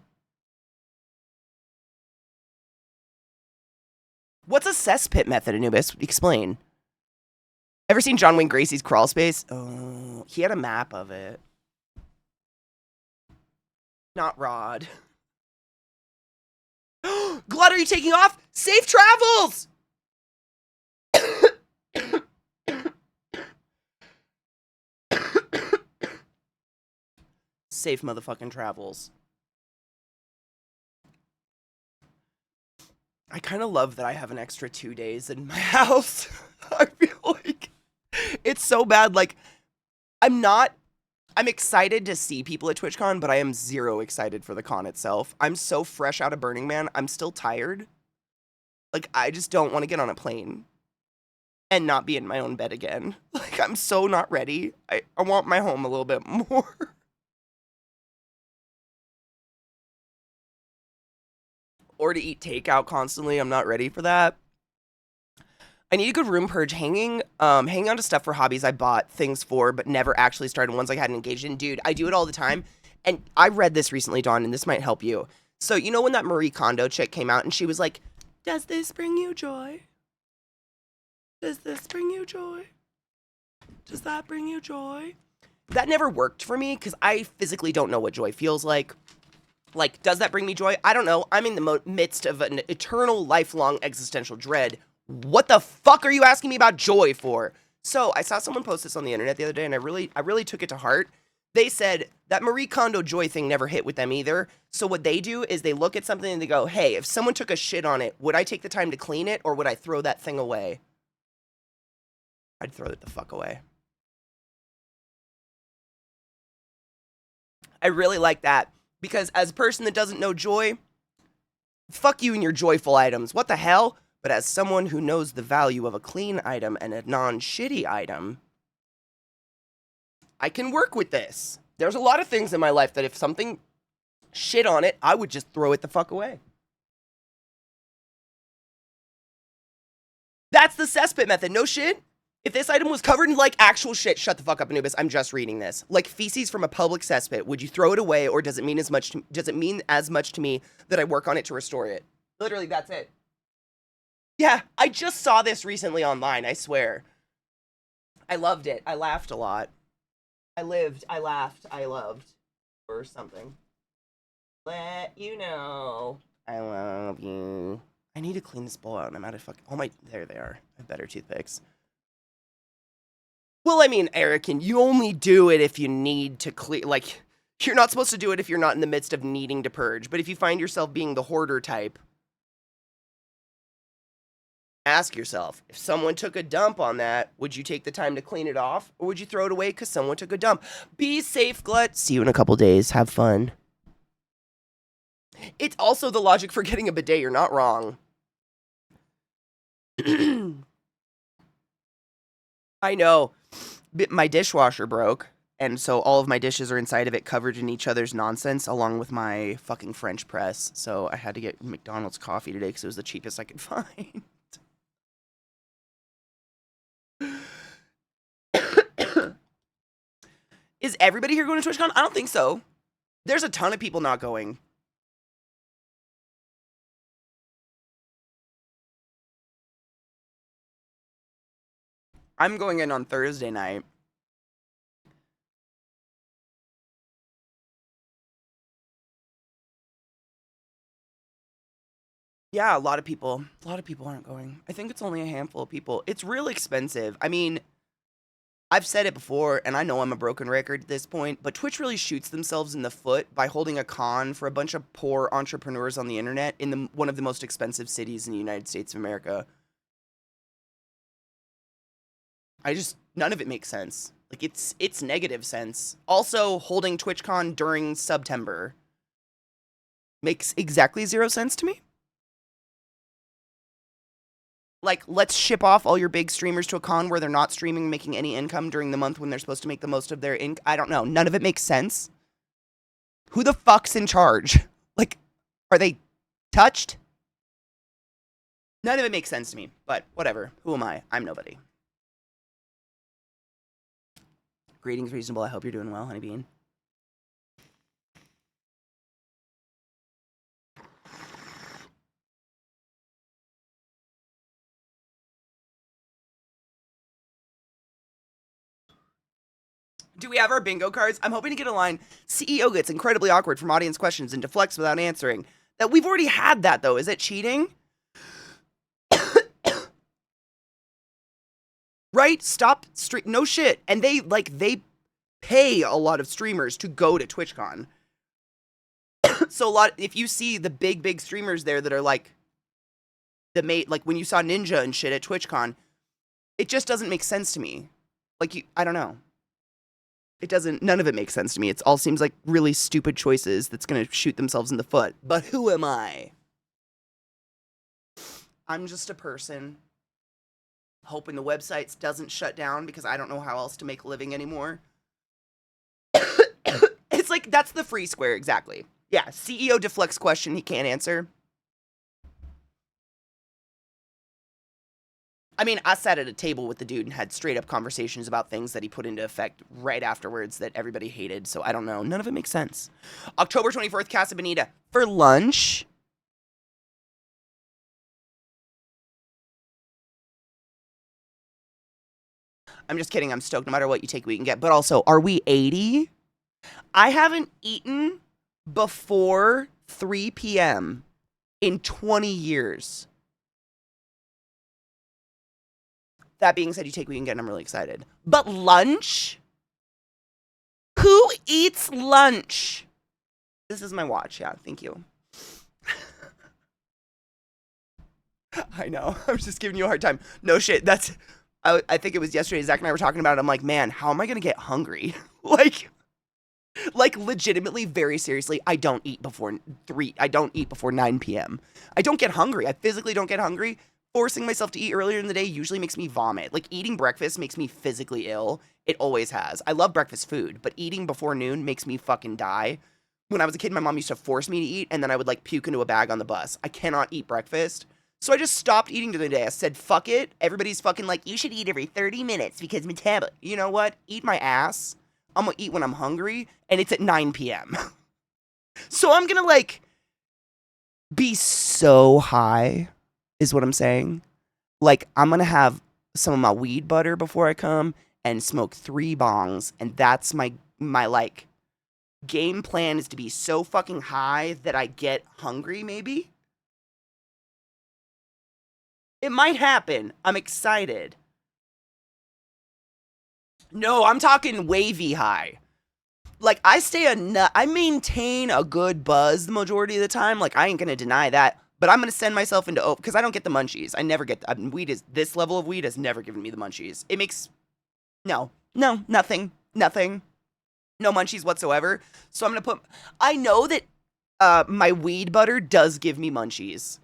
What's a cesspit method, Anubis? Explain. Ever seen John Wayne Gracie's crawl space? Oh, he had a map of it. Not Rod. Glut, are you taking off? Safe travels! Safe motherfucking travels. I kind of love that I have an extra 2 days in my house. I feel like it's so bad. Like, I'm excited to see people at TwitchCon, but I am zero excited for the con itself. I'm so fresh out of Burning Man. I'm still tired. Like, I just don't want to get on a plane and not be in my own bed again. Like, I'm so not ready. I want my home a little bit more. Or to eat takeout constantly. I'm not ready for that. I need a good room purge. Hanging on to stuff for hobbies I bought things for, but never actually started ones I hadn't engaged in. Dude, I do it all the time. And I read this recently, Dawn, and this might help you. So, you know when that Marie Kondo chick came out and she was like, does this bring you joy? Does this bring you joy? Does that bring you joy? That never worked for me because I physically don't know what joy feels like. Like, does that bring me joy? I don't know. I'm in the midst of an eternal, lifelong existential dread. What the fuck are you asking me about joy for? So I saw someone post this on the internet the other day, and I really took it to heart. They said that Marie Kondo joy thing never hit with them either. So what they do is they look at something and they go, hey, if someone took a shit on it, would I take the time to clean it or would I throw that thing away? I'd throw it the fuck away. I really like that because as a person that doesn't know joy, fuck you and your joyful items. What the hell? But as someone who knows the value of a clean item and a non-shitty item, I can work with this. There's a lot of things in my life that if something shit on it, I would just throw it the fuck away. That's the cesspit method. No shit. If this item was covered in like actual shit, shut the fuck up, Anubis. I'm just reading this. Like feces from a public cesspit, would you throw it away, or does it mean as much to me that I work on it to restore it? Literally, that's it. Yeah, I just saw this recently online. I swear. I loved it. I laughed a lot. I lived. I laughed. I loved, or something. Let you know I love you. I need to clean this bowl out. And I'm out of fucking. Oh my! There they are. I have better toothpicks. Well, I mean, Erican, you only do it if you need to clear. Like, you're not supposed to do it if you're not in the midst of needing to purge. But if you find yourself being the hoarder type, ask yourself, if someone took a dump on that, would you take the time to clean it off? Or would you throw it away because someone took a dump? Be safe, Glut. See you in a couple days. Have fun. It's also the logic for getting a bidet. You're not wrong. I know. My dishwasher broke, and so all of my dishes are inside of it covered in each other's nonsense, along with my fucking French press. So I had to get McDonald's coffee today because it was the cheapest I could find. Is everybody here going to TwitchCon? I don't think so. There's a ton of people not going. I'm going in on Thursday night. Yeah, a lot of people aren't going. I think it's only a handful of people. It's real expensive. I mean, I've said it before, and I know I'm a broken record at this point, but Twitch really shoots themselves in the foot by holding a con for a bunch of poor entrepreneurs on the internet in one of the most expensive cities in the United States of America. None of it makes sense. Like, it's negative sense. Also, holding TwitchCon during September makes exactly 0 sense to me. Like, let's ship off all your big streamers to a con where they're not streaming, making any income during the month when they're supposed to make the most of their income. I don't know. None of it makes sense. Who the fuck's in charge? Like, are they touched? None of it makes sense to me, but whatever. Who am I? I'm nobody. Greetings, reasonable. I hope you're doing well, Honeybean. Do we have our bingo cards? I'm hoping to get a line. CEO gets incredibly awkward from audience questions and deflects without answering. That we've already had that, though. Is it cheating? Right? Stop. No shit. And they pay a lot of streamers to go to TwitchCon. So if you see the big streamers there that are like when you saw Ninja and shit at TwitchCon, it just doesn't make sense to me. Like, I don't know. None of it makes sense to me. It all seems like really stupid choices that's gonna shoot themselves in the foot. But who am I? I'm just a person hoping the website doesn't shut down because I don't know how else to make a living anymore. It's like, that's the free square, exactly. Yeah, CEO deflects question he can't answer. I mean, I sat at a table with the dude and had straight up conversations about things that he put into effect right afterwards that everybody hated, so I don't know. None of it makes sense. October 24th, Casa Bonita. For lunch? I'm just kidding. I'm stoked. No matter what you take, we can get. But also, are we 80? I haven't eaten before 3 p.m. in 20 years. That being said, you take, we can get, and I'm really excited. But lunch? Who eats lunch? This is my watch. Yeah, thank you. I know. I'm just giving you a hard time. No shit. I think it was yesterday. Zach and I were talking about it. I'm like, man, how am I going to get hungry? like legitimately, very seriously, I don't eat before 9 p.m. I don't get hungry. I physically don't get hungry. Forcing myself to eat earlier in the day usually makes me vomit. Like, eating breakfast makes me physically ill. It always has. I love breakfast food, but eating before noon makes me fucking die. When I was a kid, my mom used to force me to eat, and then I would, like, puke into a bag on the bus. I cannot eat breakfast. So I just stopped eating during the day. I said, fuck it. Everybody's fucking like, you should eat every 30 minutes because metabolic. You know what? Eat my ass. I'm gonna eat when I'm hungry, and it's at 9 p.m. So I'm gonna, like, be so high, is what I'm saying. Like, I'm gonna have some of my weed butter before I come and smoke 3 bongs, and that's my like, game plan is to be so fucking high that I get hungry, maybe? It might happen. I'm excited. No, I'm talking wavy high. Like, I maintain a good buzz the majority of the time. Like, I ain't gonna deny that. But I'm gonna send myself into because I don't get the munchies. I never get this level of weed has never given me the munchies. It makes nothing, no munchies whatsoever. So I know that my weed butter does give me munchies.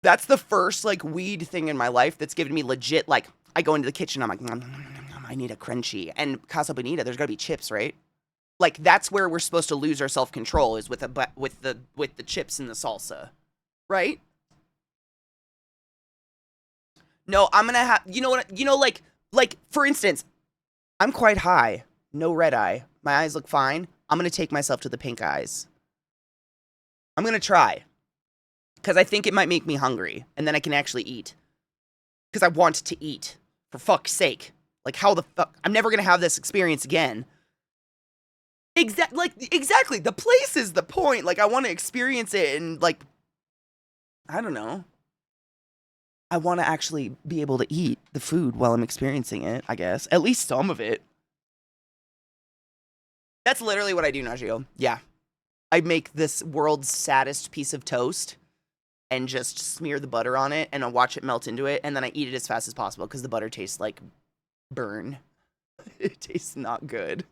That's the first, like, weed thing in my life that's given me legit, like, I go into the kitchen, I'm like, nom, nom, nom, nom, nom, I need a crunchy. And Casa Bonita, there's gotta be chips, right? Like, that's where we're supposed to lose our self-control, is with the chips and the salsa, right? No, I'm gonna have, you know what, like, for instance, I'm quite high, no red eye, my eyes look fine, I'm gonna take myself to the pink eyes. I'm gonna try. Because I think it might make me hungry, and then I can actually eat. Because I want to eat, for fuck's sake. Like, how the fuck? I'm never gonna have this experience again. Exactly. The place is the point. Like, I want to experience it, and, like, I don't know. I want to actually be able to eat the food while I'm experiencing it, I guess. At least some of it. That's literally what I do, Najio. Yeah. I make this world's saddest piece of toast and just smear the butter on it, and I'll watch it melt into it, and then I eat it as fast as possible, because the butter tastes like burn. It tastes not good.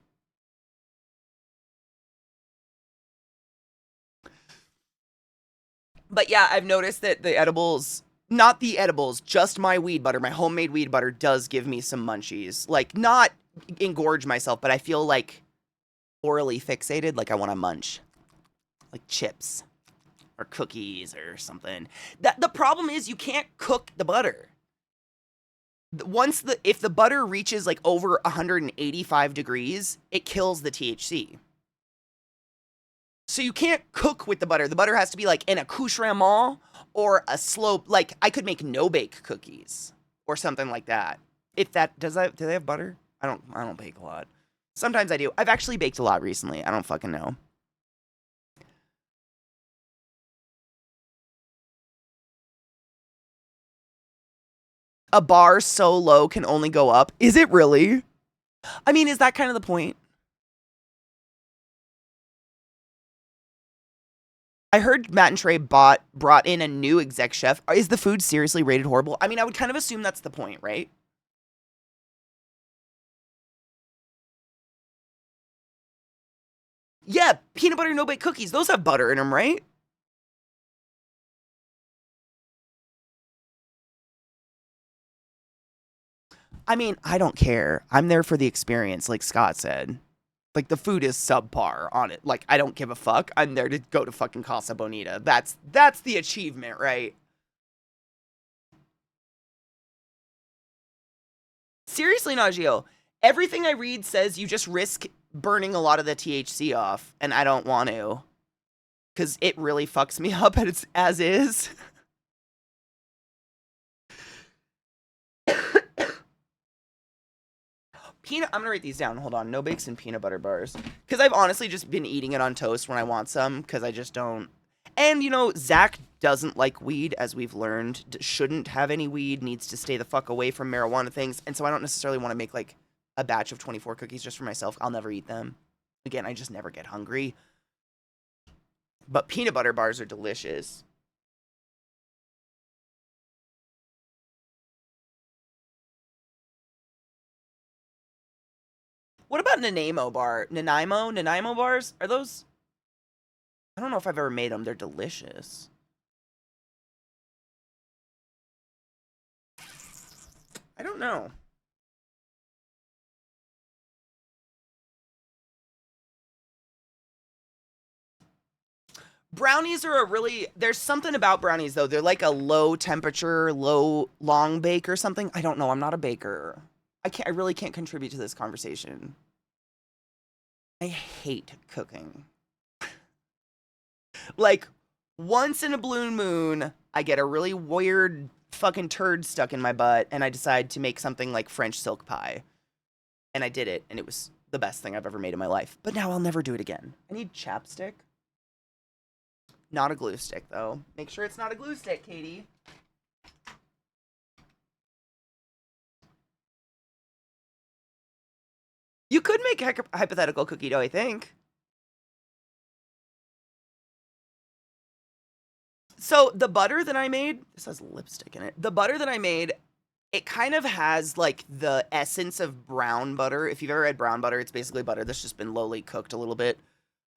But yeah, I've noticed that not the edibles, just my weed butter, my homemade weed butter does give me some munchies. Like, not engorge myself, but I feel, like, orally fixated, like I want to munch. Like chips. Or cookies or something. The problem is you can't cook the butter. If the butter reaches, like, over 185 degrees, it kills the THC. So you can't cook with the butter. The butter has to be, like, in a accoutrement or a slow, like, I could make no-bake cookies or something like that. Do they have butter? I don't bake a lot. Sometimes I do. I've actually baked a lot recently. I don't fucking know. A bar so low can only go up. Is it really? I mean, is that kind of the point? I heard Matt and Trey brought in a new exec chef. Is the food seriously rated horrible? I mean, I would kind of assume that's the point, right? Yeah, peanut butter no-bake cookies. Those have butter in them, right? I mean, I don't care. I'm there for the experience, like Scott said. Like, the food is subpar on it. Like, I don't give a fuck. I'm there to go to fucking Casa Bonita. That's the achievement, right? Seriously, Najio. Everything I read says you just risk burning a lot of the THC off, and I don't want to. Because it really fucks me up as is. I'm gonna write these down. Hold on. No bakes and peanut butter bars. Because I've honestly just been eating it on toast when I want some, because I just don't. And, Zach doesn't like weed, as we've learned. Shouldn't have any weed, needs to stay the fuck away from marijuana things. And so I don't necessarily want to make, like, a batch of 24 cookies just for myself. I'll never eat them. Again, I just never get hungry. But peanut butter bars are delicious. What about Nanaimo bar? Nanaimo bars? Are those... I don't know if I've ever made them. They're delicious. I don't know. Brownies are a really... There's something about brownies, though. They're like a low temperature, long bake or something. I don't know. I'm not a baker. I really can't contribute to this conversation. I hate cooking. Like, once in a blue moon, I get a really weird fucking turd stuck in my butt, and I decide to make something like French silk pie. And I did it, and it was the best thing I've ever made in my life. But now I'll never do it again. I need chapstick. Not a glue stick, though. Make sure it's not a glue stick, Katie. You could make a hypothetical cookie dough, I think. So the butter that I made, this has lipstick in it. The butter that I made, it kind of has like the essence of brown butter. If you've ever had brown butter, it's basically butter that's just been lowly cooked a little bit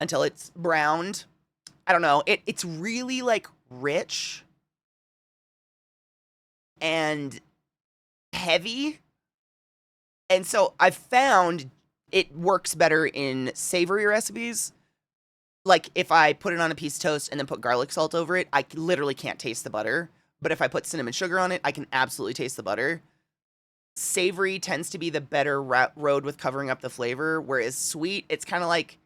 until it's browned. I don't know. It's really like rich and heavy. And so I've found it works better in savory recipes. Like, if I put it on a piece of toast and then put garlic salt over it, I literally can't taste the butter. But if I put cinnamon sugar on it, I can absolutely taste the butter. Savory tends to be the better road with covering up the flavor, whereas sweet, it's kind of like...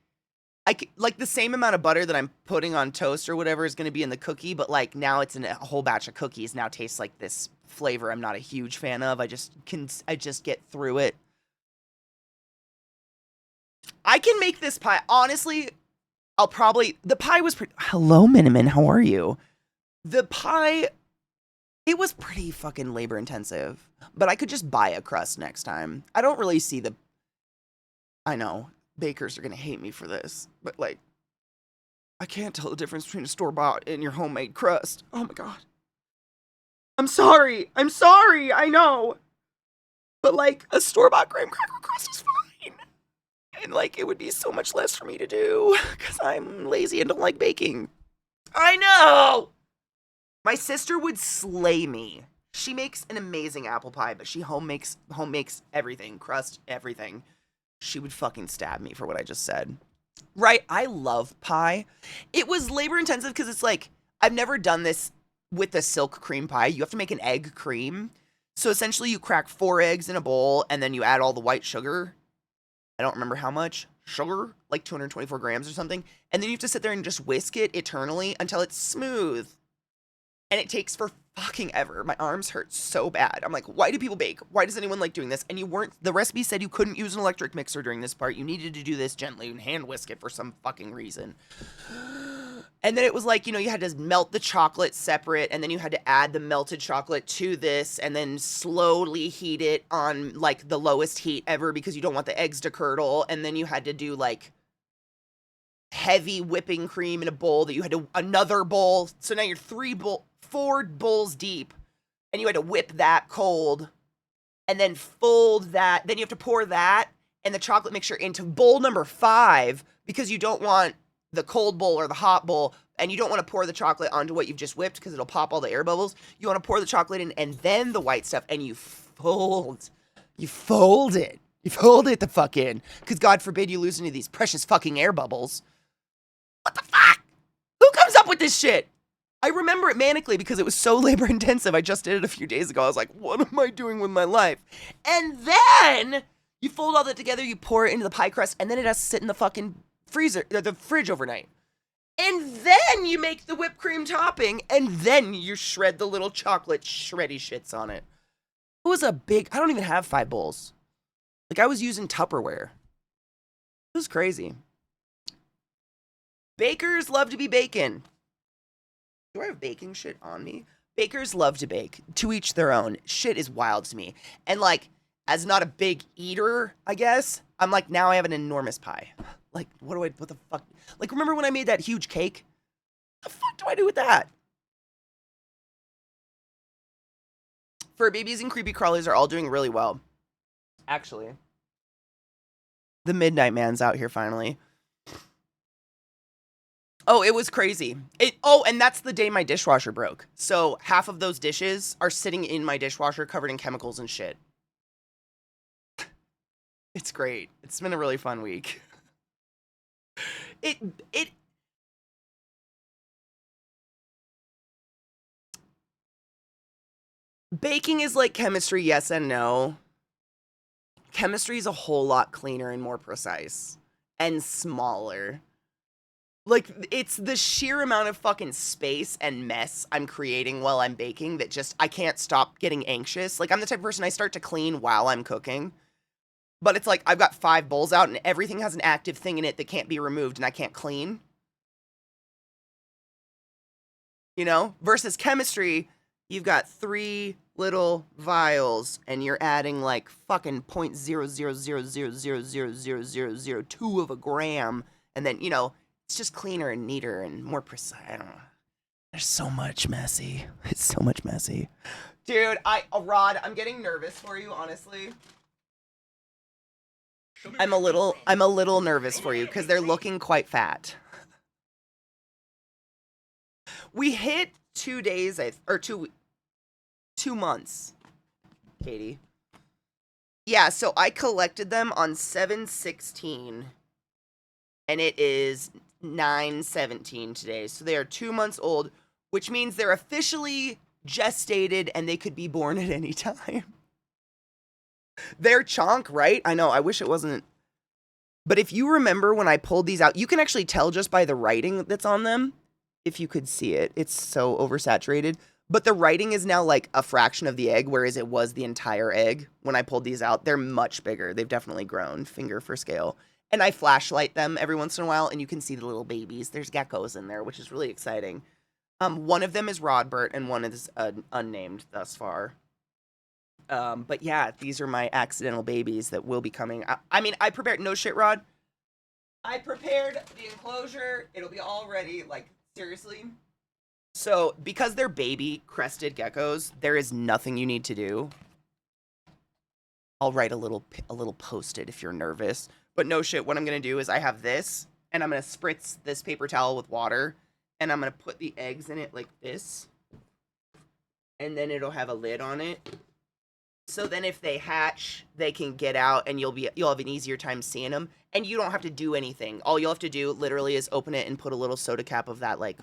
like, the same amount of butter that I'm putting on toast or whatever is going to be in the cookie, but, like, now it's in a whole batch of cookies. Now tastes like this flavor I'm not a huge fan of. I just get through it. I can make this pie. Honestly... the pie was pretty... Hello, Miniman, how are you? The pie, it was pretty fucking labor intensive, but I could just buy a crust next time. I don't really see the... I know, bakers are gonna hate me for this, but like, I can't tell the difference between a store-bought and your homemade crust. Oh my god. I'm sorry, I know. But like, a store-bought graham cracker crust is fine. And, like, it would be so much less for me to do, because I'm lazy and don't like baking. I know! My sister would slay me. She makes an amazing apple pie, but she home makes everything, crust, everything. She would fucking stab me for what I just said. Right, I love pie. It was labor intensive because it's like, I've never done this with the silk cream pie. You have to make an egg cream. So essentially you crack 4 eggs in a bowl, and then you add all the white sugar. I don't remember how much sugar, like 224 grams or something. And then you have to sit there and just whisk it eternally until it's smooth. And it takes for fucking ever. My arms hurt so bad. I'm like, why do people bake? Why does anyone like doing this? And the recipe said you couldn't use an electric mixer during this part. You needed to do this gently and hand whisk it for some fucking reason. And then it was like, you had to melt the chocolate separate, and then you had to add the melted chocolate to this, and then slowly heat it on, like, the lowest heat ever because you don't want the eggs to curdle, and then you had to do, like, heavy whipping cream in a bowl that you had to... Another bowl. So now you're 4 bowls deep, and you had to whip that cold, and then fold that. Then you have to pour that and the chocolate mixture into bowl number 5 because you don't want the cold bowl or the hot bowl, and you don't want to pour the chocolate onto what you've just whipped because it'll pop all the air bubbles. You want to pour the chocolate in and then the white stuff, and you fold it. You fold it the fuck in, because God forbid you lose any of these precious fucking air bubbles. What the fuck? Who comes up with this shit? I remember it manically because it was so labor intensive. I just did it a few days ago. I was like, what am I doing with my life? And then you fold all that together, you pour it into the pie crust, and then it has to sit in the fucking freezer, or the fridge overnight. And then you make the whipped cream topping, and then you shred the little chocolate shreddy shits on it. It was a big... I don't even have 5 bowls. Like, I was using Tupperware. It was crazy. Bakers love to be baking. Do I have baking shit on me? Bakers love to bake. To each their own. Shit is wild to me. And, like, as not a big eater, I guess, I'm like, now I have an enormous pie. Like, what the fuck? Like, remember when I made that huge cake? What the fuck do I do with that? Fur babies and creepy crawlies are all doing really well. Actually. The Midnight Man's out here finally. Oh, it was crazy. And that's the day my dishwasher broke. So half of those dishes are sitting in my dishwasher covered in chemicals and shit. It's great. It's been a really fun week. It Baking is like chemistry, yes and no. Chemistry is a whole lot cleaner and more precise and smaller. Like, it's the sheer amount of fucking space and mess I'm creating while I'm baking that just, I can't stop getting anxious. Like, I'm the type of person I start to clean while I'm cooking. But it's like, I've got 5 bowls out and everything has an active thing in it that can't be removed and I can't clean. You know? Versus chemistry, you've got 3 little vials and you're adding like fucking 0.000000002 of a gram. And then, you know, it's just cleaner and neater and more precise. I don't know. There's so much messy. It's so much messy. Dude, Rod, I'm getting nervous for you, honestly. I'm a little nervous for you because they're looking quite fat. We hit 2 days, or 2 months, Katie. Yeah, so I collected them on 7/16, and it is 9/17 today. So they are 2 months old, which means they're officially gestated and they could be born at any time. They're chonk, right? I know, I wish it wasn't. But if you remember when I pulled these out, you can actually tell just by the writing that's on them. If you could see it, it's so oversaturated. But the writing is now like a fraction of the egg, whereas it was the entire egg. When I pulled these out, they're much bigger. They've definitely grown, finger for scale. And I flashlight them every once in a while, and you can see the little babies. There's geckos in there, which is really exciting. One of them is Rodbert, and one is unnamed thus far. But yeah, these are my accidental babies that will be coming. I mean, I prepared, no shit, Rod. I prepared the enclosure. It'll be all ready, like, seriously. So, because they're baby crested geckos, there is nothing you need to do. I'll write a little post-it if you're nervous. But no shit, what I'm going to do is I have this, and I'm going to spritz this paper towel with water, and I'm going to put the eggs in it like this. And then it'll have a lid on it. So then if they hatch, they can get out, and you'll have an easier time seeing them. And you don't have to do anything. All you'll have to do, literally, is open it and put a little soda cap of that, like...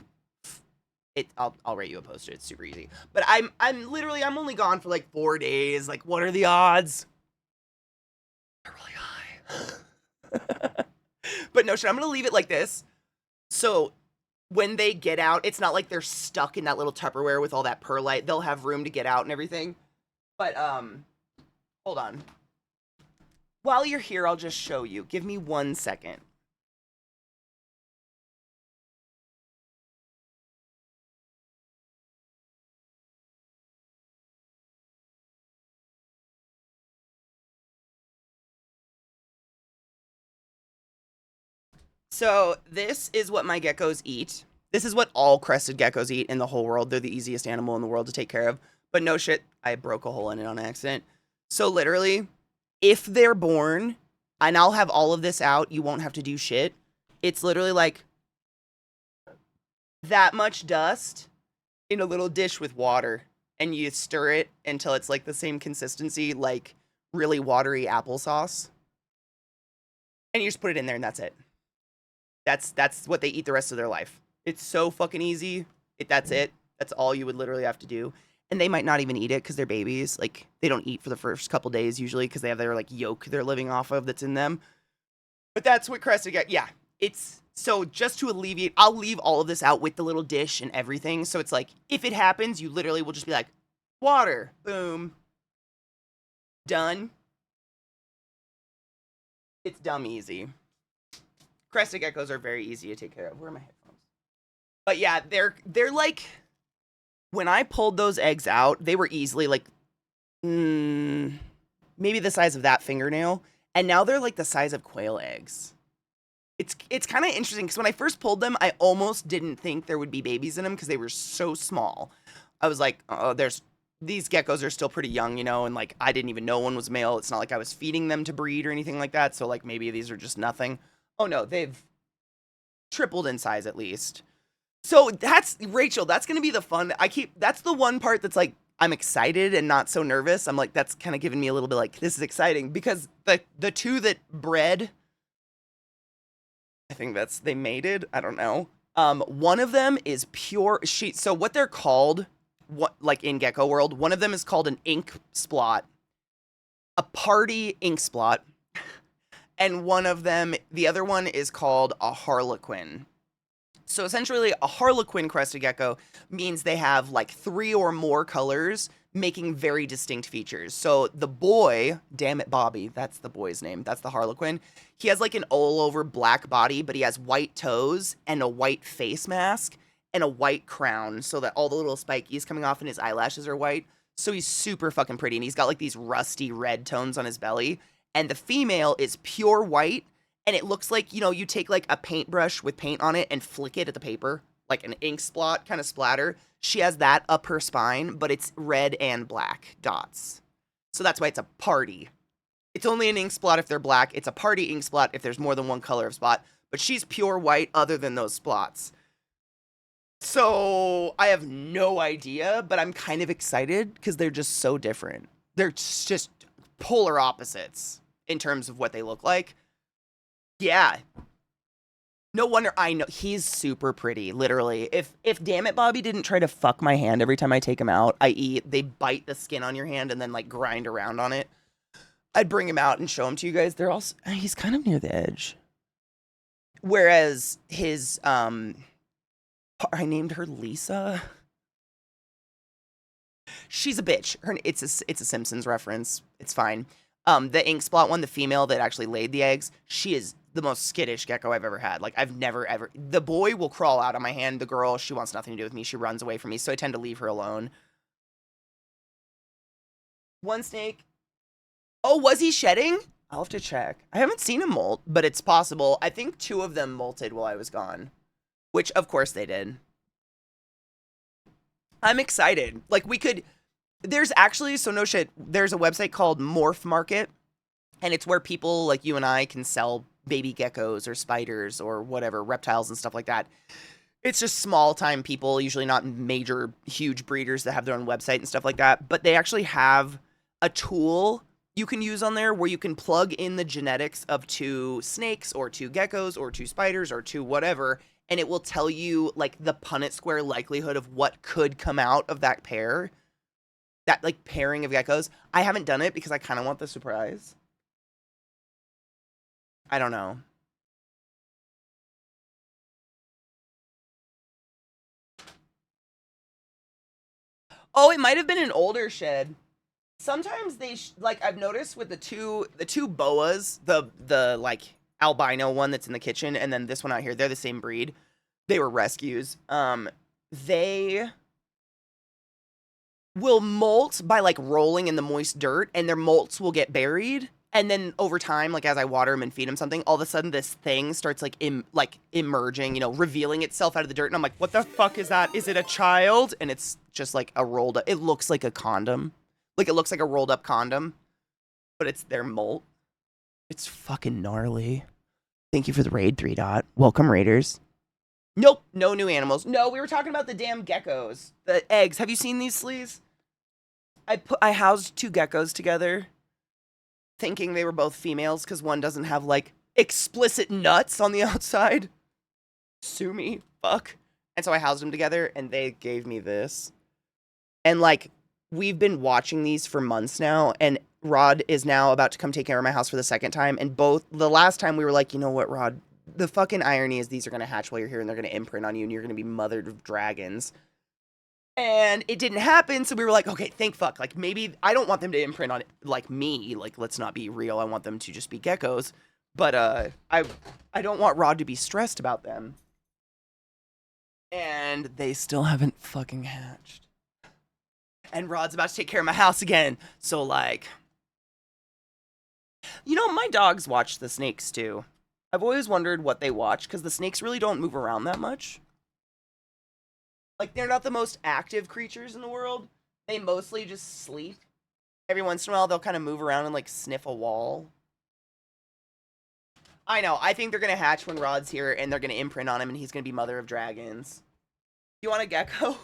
I'll write you a poster. It's super easy. But I'm only gone for like 4 days. Like, what are the odds? They're really high. But no shit, I'm gonna leave it like this. So when they get out, it's not like they're stuck in that little Tupperware with all that perlite. They'll have room to get out and everything. But hold on. While you're here, I'll just show you. Give me 1 second. So this is what my geckos eat. This is what all crested geckos eat in the whole world. They're the easiest animal in the world to take care of. But no shit, I broke a hole in it on accident. So literally, if they're born, and I'll have all of this out, you won't have to do shit. It's literally like that much dust in a little dish with water. And you stir it until it's like the same consistency, like really watery applesauce. And you just put it in there and that's it. That's what they eat the rest of their life. It's so fucking easy. That's it. That's all you would literally have to do. And they might not even eat it because they're babies. Like, they don't eat for the first couple days usually because they have their, like, yolk they're living off of that's in them. But that's what crested get. Yeah, it's... So just to alleviate... I'll leave all of this out with the little dish and everything. So it's like, if it happens, you literally will just be like, water. Boom. Done. It's dumb easy. Crested geckos are very easy to take care of. Where are my headphones? But yeah, they're like... When I pulled those eggs out, they were easily like... maybe maybe the size of that fingernail, and now they're like the size of quail eggs. It's kind of interesting because when I first pulled them, I almost didn't think there would be babies in them because they were so small. I was like, oh, there's these geckos are still pretty young, you know, and like I didn't even know one was male. It's not like I was feeding them to breed or anything like that. So like maybe these are just nothing. Oh no, they've tripled in size at least. So that's Rachel. That's gonna be the fun. That's the one part that's like I'm excited and not so nervous. I'm like that's kind of giving me a little bit like this is exciting because the two that bred, I think that's they mated. I don't know. One of them is pure. So what they're called, what like in gecko world, one of them is called an ink splot, a party ink splot, and the other one is called a harlequin. So essentially, a harlequin crested gecko means they have like 3 or more colors, making very distinct features. So the boy, damn it, Bobby, that's the boy's name. That's the harlequin. He has like an all over black body, but he has white toes and a white face mask and a white crown, so that all the little spikies coming off and his eyelashes are white. So he's super fucking pretty, and he's got like these rusty red tones on his belly. And the female is pure white, and it looks like, you know, you take like a paintbrush with paint on it and flick it at the paper, like an ink splot kind of splatter. She has that up her spine, but it's red and black dots. So that's why it's a party. It's only an ink splot if they're black. It's a party ink splot if there's more than one color of spot. But she's pure white other than those splots. So I have no idea, but I'm kind of excited because they're just so different. They're just polar opposites in terms of what they look like. Yeah. No wonder I know he's super pretty, literally. If damn it Bobby didn't try to fuck my hand every time I take him out, i.e. they bite the skin on your hand and then like grind around on it, I'd bring him out and show him to you guys. He's kind of near the edge. Whereas his I named her Lisa. She's a bitch. It's a Simpsons reference. It's fine. The ink splot one, the female that actually laid the eggs, she is the most skittish gecko I've ever had. Like I've never ever. The boy will crawl out of my hand. The girl, she wants nothing to do with me. She runs away from me, so I tend to leave her alone. One snake. Oh, was he shedding? I'll have to check. I haven't seen him molt, but it's possible. I think 2 of them molted while I was gone, which of course they did. I'm excited. Like there's actually, so no shit, there's a website called Morph Market, and it's where people like you and I can sell baby geckos or spiders or whatever, reptiles and stuff like that. It's just small time people, usually not major, huge breeders that have their own website and stuff like that, but they actually have a tool you can use on there where you can plug in the genetics of 2 snakes or 2 geckos or 2 spiders or 2 whatever, and it will tell you like the Punnett square likelihood of what could come out of that pair. That like pairing of geckos. I haven't done it because I kind of want the surprise. I don't know. Oh, it might have been an older shed. Sometimes they like I've noticed with the two boas, the like albino one that's in the kitchen and then this one out here, they're the same breed. They were rescues. They will molt by like rolling in the moist dirt, and their molts will get buried. And then over time, like as I water them and feed them something, all of a sudden this thing starts like emerging, you know, revealing itself out of the dirt. And I'm like, what the fuck is that? Is it a child? And it's just like a rolled up. It looks like a condom. Like it looks like a rolled up condom, but it's their molt. It's fucking gnarly. Thank you for the raid, 3 Dot. Welcome, raiders. Nope, no new animals. No, we were talking about the damn geckos. The eggs. Have you seen these sleeves? I housed 2 geckos together, thinking they were both females because one doesn't have like explicit nuts on the outside. Sue me, fuck. And so I housed them together, and they gave me this. And like we've been watching these for months now, and Rod is now about to come take care of my house for the second time. And the last time we were like, you know what, Rod? The fucking irony is these are going to hatch while you're here and they're going to imprint on you and you're going to be mothered of dragons. And it didn't happen, so we were like, okay, thank fuck. Like, maybe I don't want them to imprint on, like, me. Like, let's not be real. I want them to just be geckos. But I don't want Rod to be stressed about them. And they still haven't fucking hatched. And Rod's about to take care of my house again. So, like, You know, my dogs watch the snakes too. I've always wondered what they watch because the snakes really don't move around that much. Like, they're not the most active creatures in the world. They mostly just sleep. Every once in a while, they'll kind of move around and, like, sniff a wall. I know. I think they're going to hatch when Rod's here, and they're going to imprint on him, and he's going to be Mother of Dragons. You want a gecko?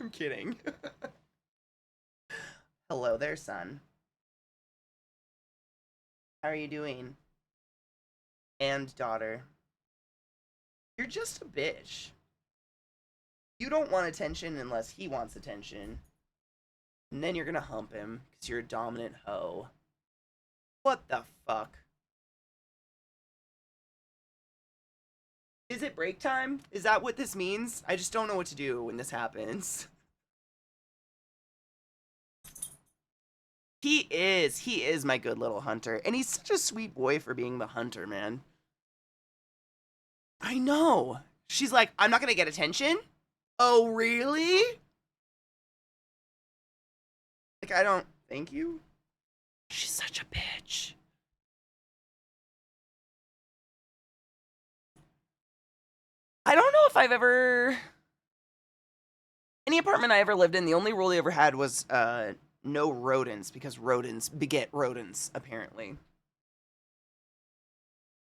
I'm kidding. Hello there, son. How are you doing? And daughter. You're just a bitch. You don't want attention unless he wants attention. And then you're gonna hump him because you're a dominant hoe. What the fuck? Is it break time? Is that what this means? I just don't know what to do when this happens. He is my good little hunter. And he's such a sweet boy for being the hunter, man. I know. She's like, I'm not gonna get attention? Oh, really? Like, I don't... Thank you? She's such a bitch. I don't know if I've ever... Any apartment I ever lived in, the only rule they ever had was no rodents, because rodents beget rodents, apparently.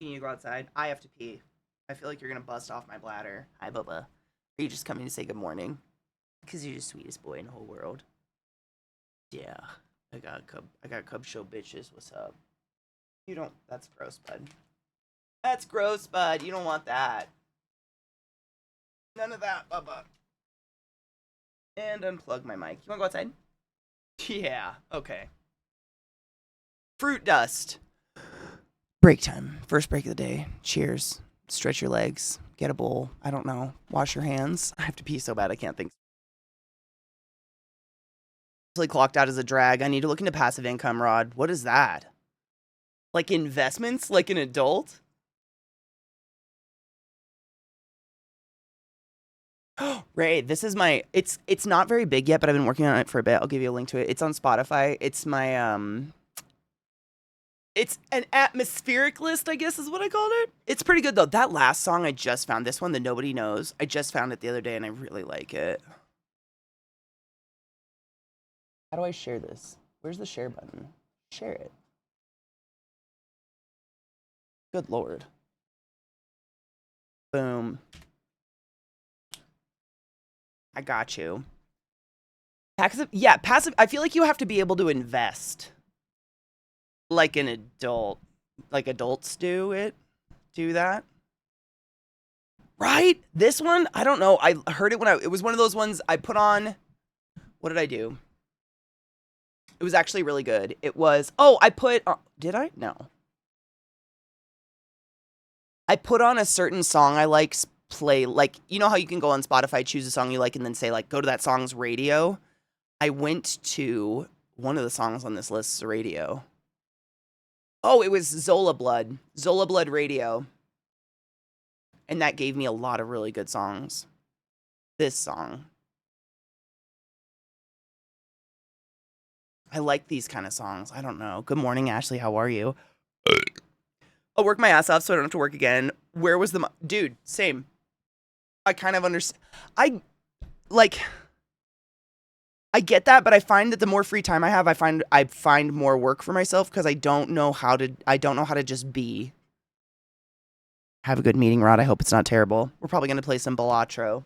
Can you go outside? I have to pee. I feel like you're gonna bust off my bladder. Hi, Bubba. Are you just coming to say good morning? Because you're the sweetest boy in the whole world. Yeah. I got Cub Show bitches. What's up? You don't... That's gross, bud. That's gross, bud. You don't want that. None of that, Bubba. And unplug my mic. You wanna go outside? Yeah, okay. Fruit dust. Break time. First break of the day. Cheers. Stretch your legs. Get a bowl. I don't know. Wash your hands. I have to pee so bad I can't think. Clocked out as a drag. I need to look into passive income, Rod. What is that? Like investments? Like an adult? Ray, this is my... It's not very big yet, but I've been working on it for a bit. I'll give you a link to it. It's on Spotify. It's my... It's an atmospheric list, I guess is what I called it. It's pretty good, though. That last song I just found, this one that nobody knows, I just found it the other day, and I really like it. How do I share this? Where's the share button? Share it. Good lord. Boom. I got you. Passive, yeah, passive. I feel like you have to be able to invest like an adult. Like adults do that. Right? This one, I don't know. I heard it when it was one of those ones I put on. What did I do? It was actually really good. It was, did I? No. I put on a certain song I like, play, like, you know how you can go on Spotify, choose a song you like, and then say, like, go to that song's radio? I went to one of the songs on this list's radio. Oh, it was Zola Blood. Zola Blood Radio. And that gave me a lot of really good songs. This song. I like these kind of songs. I don't know. Good morning, Ashley. How are you? I'll work my ass off so I don't have to work again. Where was the... Dude, same. I kind of understand. I get that, but I find that the more free time I have, I find more work for myself because I don't know how to just be. Have a good meeting, Rod. I hope it's not terrible. We're probably going to play some Balatro.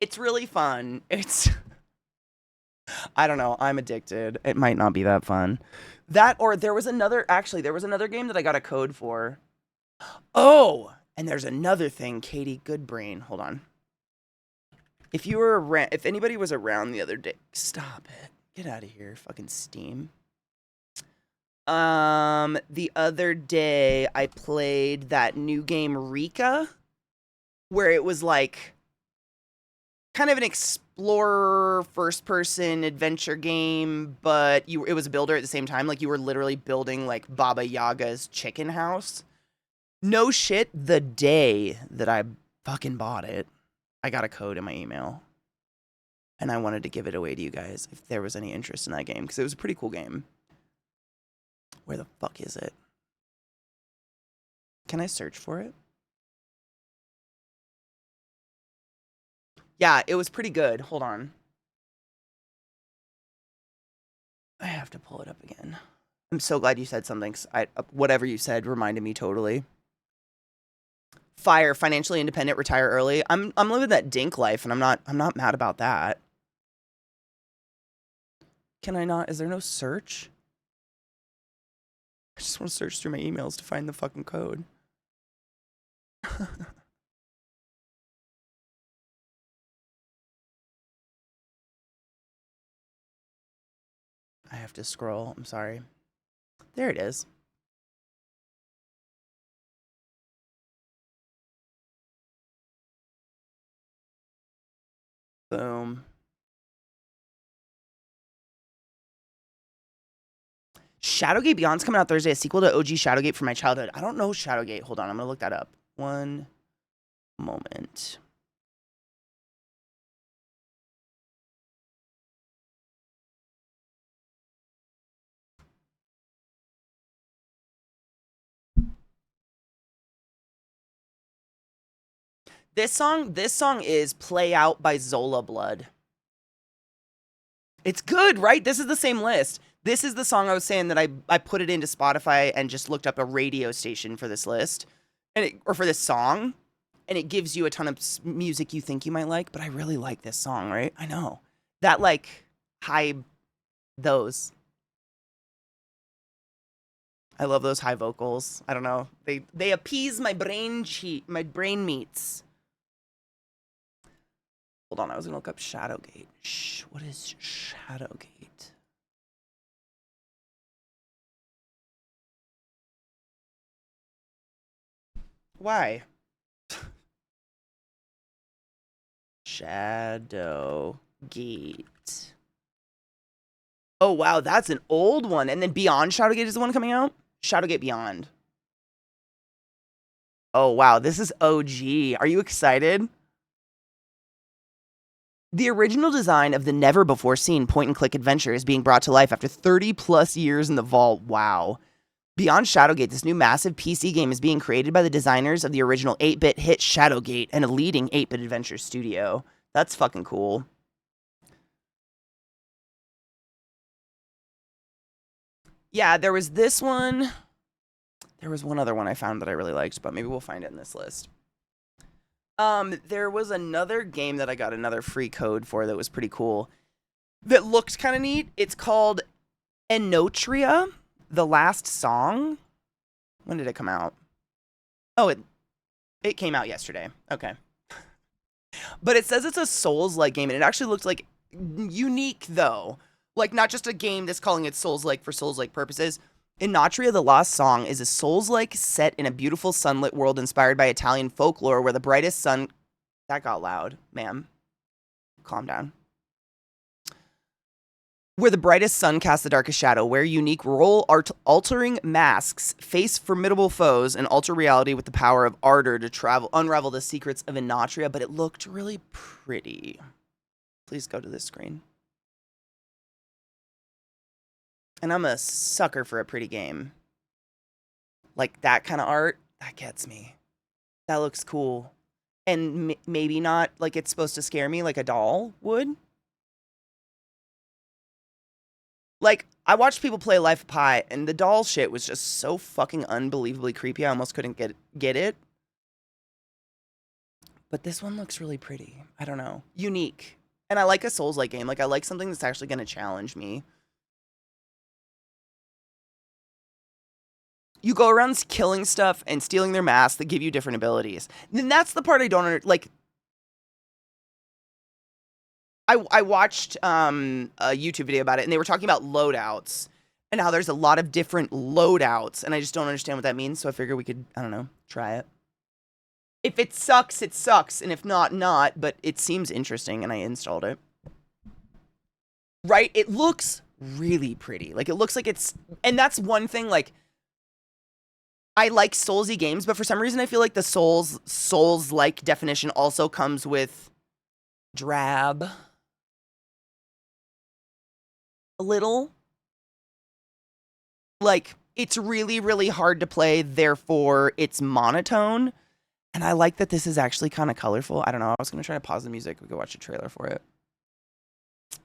It's really fun. I don't know. I'm addicted. It might not be that fun. That, or there was another game that I got a code for. Oh, and there's another thing, Katie Goodbrain. Hold on. If anybody was around the other day, stop it. Get out of here, fucking Steam. The other day I played that new game Rika, where it was like kind of an explorer first-person adventure game, but it was a builder at the same time. Like you were literally building like Baba Yaga's chicken house. No shit, the day that I fucking bought it, I got a code in my email. And I wanted to give it away to you guys if there was any interest in that game, because it was a pretty cool game. Where the fuck is it? Can I search for it? Yeah, it was pretty good. Hold on. I have to pull it up again. I'm so glad you said something. Whatever you said reminded me totally. Fire, financially independent, retire early. I'm living that dink life, and I'm not mad about that. Can I not? Is there no search? I just want to search through my emails to find the fucking code. I have to scroll. I'm sorry. There it is. Boom. Shadowgate Beyond's coming out Thursday, a sequel to OG Shadowgate from my childhood. I don't know Shadowgate. Hold on, I'm gonna look that up. One moment. This song is Play Out by Zola Blood. It's good, right? This is the same list. This is the song I was saying that I put it into Spotify and just looked up a radio station for this list. Or for this song. And it gives you a ton of music you think you might like, but I really like this song, right? I know. That those. I love those high vocals. I don't know. They appease my brain meats. Hold on, I was gonna look up Shadowgate. What is Shadowgate? Why? Shadowgate. Oh, wow, that's an old one. And then Beyond Shadowgate is the one coming out? Shadowgate Beyond. Oh, wow, this is OG. Are you excited? The original design of the never-before-seen point-and-click adventure is being brought to life after 30-plus years in the vault. Wow. Beyond Shadowgate, this new massive PC game is being created by the designers of the original 8-bit hit Shadowgate and a leading 8-bit adventure studio. That's fucking cool. Yeah, there was this one. There was one other one I found that I really liked, but maybe we'll find it in this list. There was another game that I got another free code for that was pretty cool. That looked kind of neat. It's called Enotria, The Last Song. When did it come out? Oh, it came out yesterday. Okay. But it says it's a Souls-like game, and it actually looks like unique, though. Like, not just a game that's calling it Souls-like for Souls-like purposes. Enotria, The Lost Song is a Souls-like set in a beautiful sunlit world inspired by Italian folklore where the brightest sun... That got loud, ma'am. Calm down. Where the brightest sun casts the darkest shadow, where unique role-altering masks face formidable foes and alter reality with the power of ardor to unravel the secrets of Enotria, but it looked really pretty. Please go to this screen. And I'm a sucker for a pretty game. Like, that kind of art, that gets me. That looks cool. And maybe not like it's supposed to scare me like a doll would. Like, I watched people play Life of Pi, and the doll shit was just so fucking unbelievably creepy, I almost couldn't get it. But this one looks really pretty. I don't know. Unique. And I like a Souls-like game. Like, I like something that's actually going to challenge me. You go around killing stuff and stealing their masks that give you different abilities. And that's the part I don't like. I watched a YouTube video about it, and they were talking about loadouts and how there's a lot of different loadouts, and I just don't understand what that means. So I figured we could, I don't know, try it. If it sucks, it sucks, and if not, not. But it seems interesting, and I installed it. Right? It looks really pretty. Like, it looks like it's, and that's one thing. Like, I like Soulsy games, but for some reason I feel like the Souls-like definition also comes with drab. A little. Like, it's really, really hard to play, therefore it's monotone. And I like that this is actually kind of colorful. I don't know. I was going to try to pause the music. We could watch a trailer for it.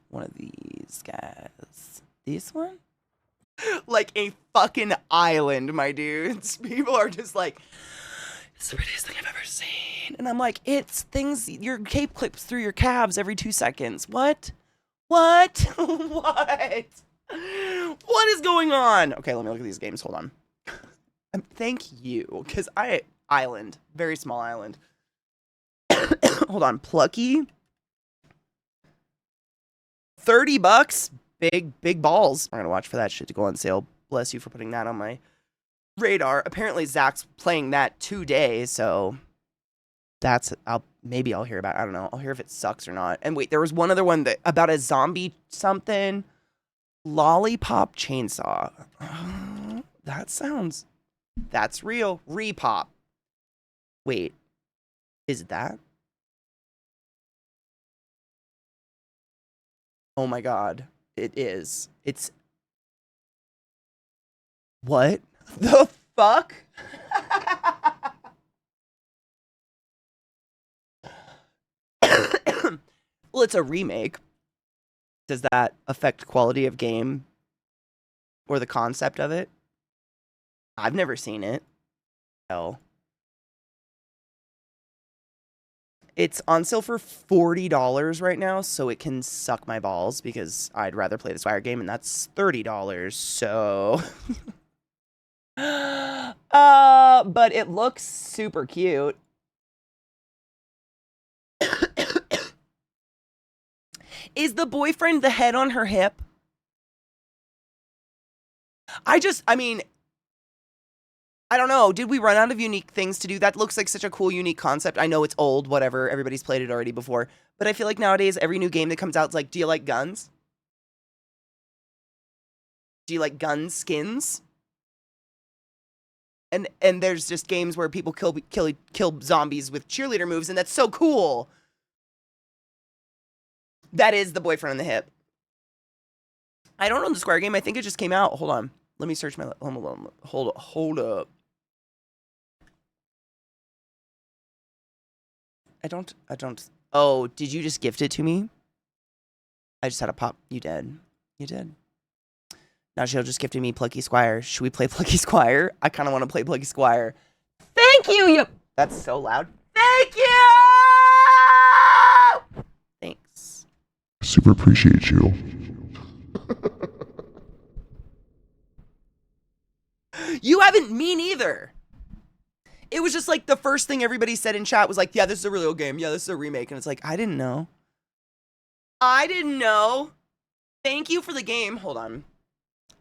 One of these guys. This one? Like a fucking island, my dudes. People are just like, it's the prettiest thing I've ever seen. And I'm like, it's things, your cape clips through your calves every 2 seconds. What? What? What? What is going on? Okay, let me look at these games. Hold on. Thank you. Because island. Very small island. Hold on. Plucky. $30. Big balls. I'm going to watch for that shit to go on sale. Bless you for putting that on my radar. Apparently, Zach's playing that today, so that's, maybe I'll hear about it. I don't know. I'll hear if it sucks or not. And wait, there was one other one that about a zombie something. Lollipop Chainsaw. That's real. Repop. Wait, is it that? Oh my god. It is. It's... What the fuck? Well, it's a remake. Does that affect quality of game or the concept of it? I've never seen it. Hell. It's on sale for $40 right now, so it can suck my balls because I'd rather play the Swire game, and that's $30. So, but it looks super cute. Is the boyfriend the head on her hip? I mean, I don't know. Did we run out of unique things to do? That looks like such a cool, unique concept. I know it's old, whatever. Everybody's played it already before. But I feel like nowadays, every new game that comes out is like, do you like guns? Do you like gun skins? And there's just games where people kill zombies with cheerleader moves, and that's so cool. That is the boyfriend on the hip. I don't own the Square game. I think it just came out. Hold on. Let me search my... Hold up. I don't... Oh, did you just gift it to me? I just had a pop. You did. You did. Now she'll just gifted me Plucky Squire. Should we play Plucky Squire? I kind of want to play Plucky Squire. Thank you! That's so loud. Thank you! Thanks. Super appreciate you. You haven't, me neither. It was just like the first thing everybody said in chat was like, yeah, this is a real game. Yeah, this is a remake. And it's like, I didn't know. I didn't know. Thank you for the game. Hold on.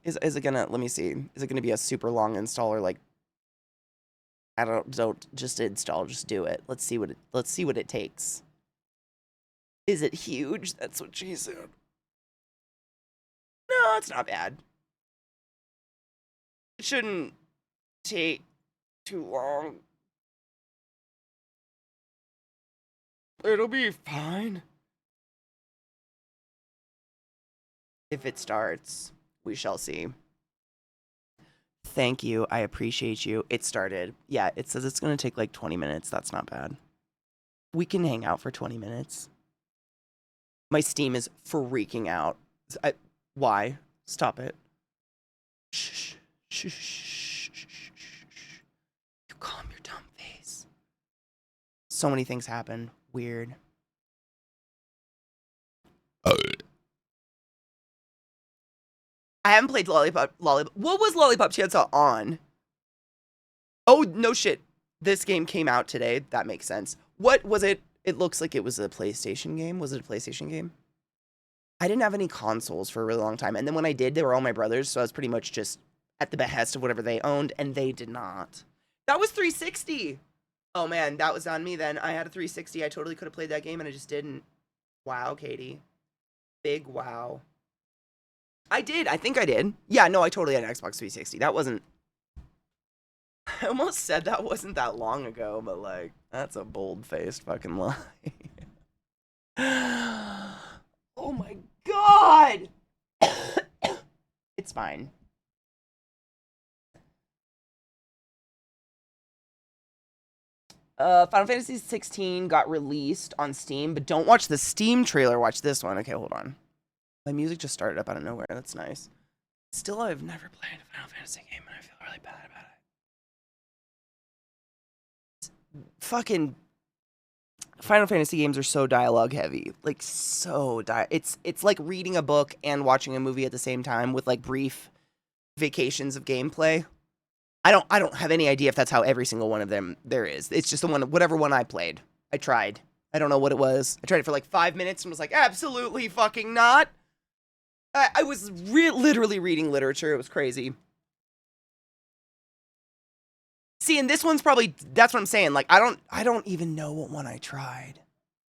Is it gonna, let me see. Is it gonna be a super long install or like, I don't just install, just do it. Let's see what it takes. Is it huge? That's what she said. No, it's not bad. It shouldn't take too long. It'll be fine. If it starts, we shall see. Thank you. I appreciate you. It started. Yeah, it says it's going to take like 20 minutes. That's not bad. We can hang out for 20 minutes. My Steam is freaking out. Why? Stop it. Shh. Shh. Shh. Shh. You calm your dumb face. So many things happen. Weird. I haven't played Lollipop. What was Lollipop Chainsaw on? Oh, no shit. This game came out today. That makes sense. What was it? It looks like it was a PlayStation game. Was it a PlayStation game? I didn't have any consoles for a really long time. And then when I did, they were all my brothers. So I was pretty much just at the behest of whatever they owned. And they did not. That was 360. Oh, man. That was on me then. I had a 360. I totally could have played that game and I just didn't. Wow, Katie. Big wow. I did. I think I did. Yeah, no, I totally had an Xbox 360. That wasn't... I almost said that wasn't that long ago, but, like, that's a bold-faced fucking lie. Oh, my God! It's fine. Final Fantasy 16 got released on Steam, but don't watch the Steam trailer. Watch this one. Okay, hold on. My music just started up out of nowhere. That's nice. Still, I've never played a Final Fantasy game, and I feel really bad about it. Fucking Final Fantasy games are so dialogue heavy, like so it's like reading a book and watching a movie at the same time with like brief vacations of gameplay. I don't have any idea if that's how every single one of them there is. It's just the one, whatever one I played. I tried. I don't know what it was. I tried it for like 5 minutes and was like, absolutely fucking not. I was literally reading literature. It was crazy. See, and this one's probably, that's what I'm saying. Like, I don't even know what one I tried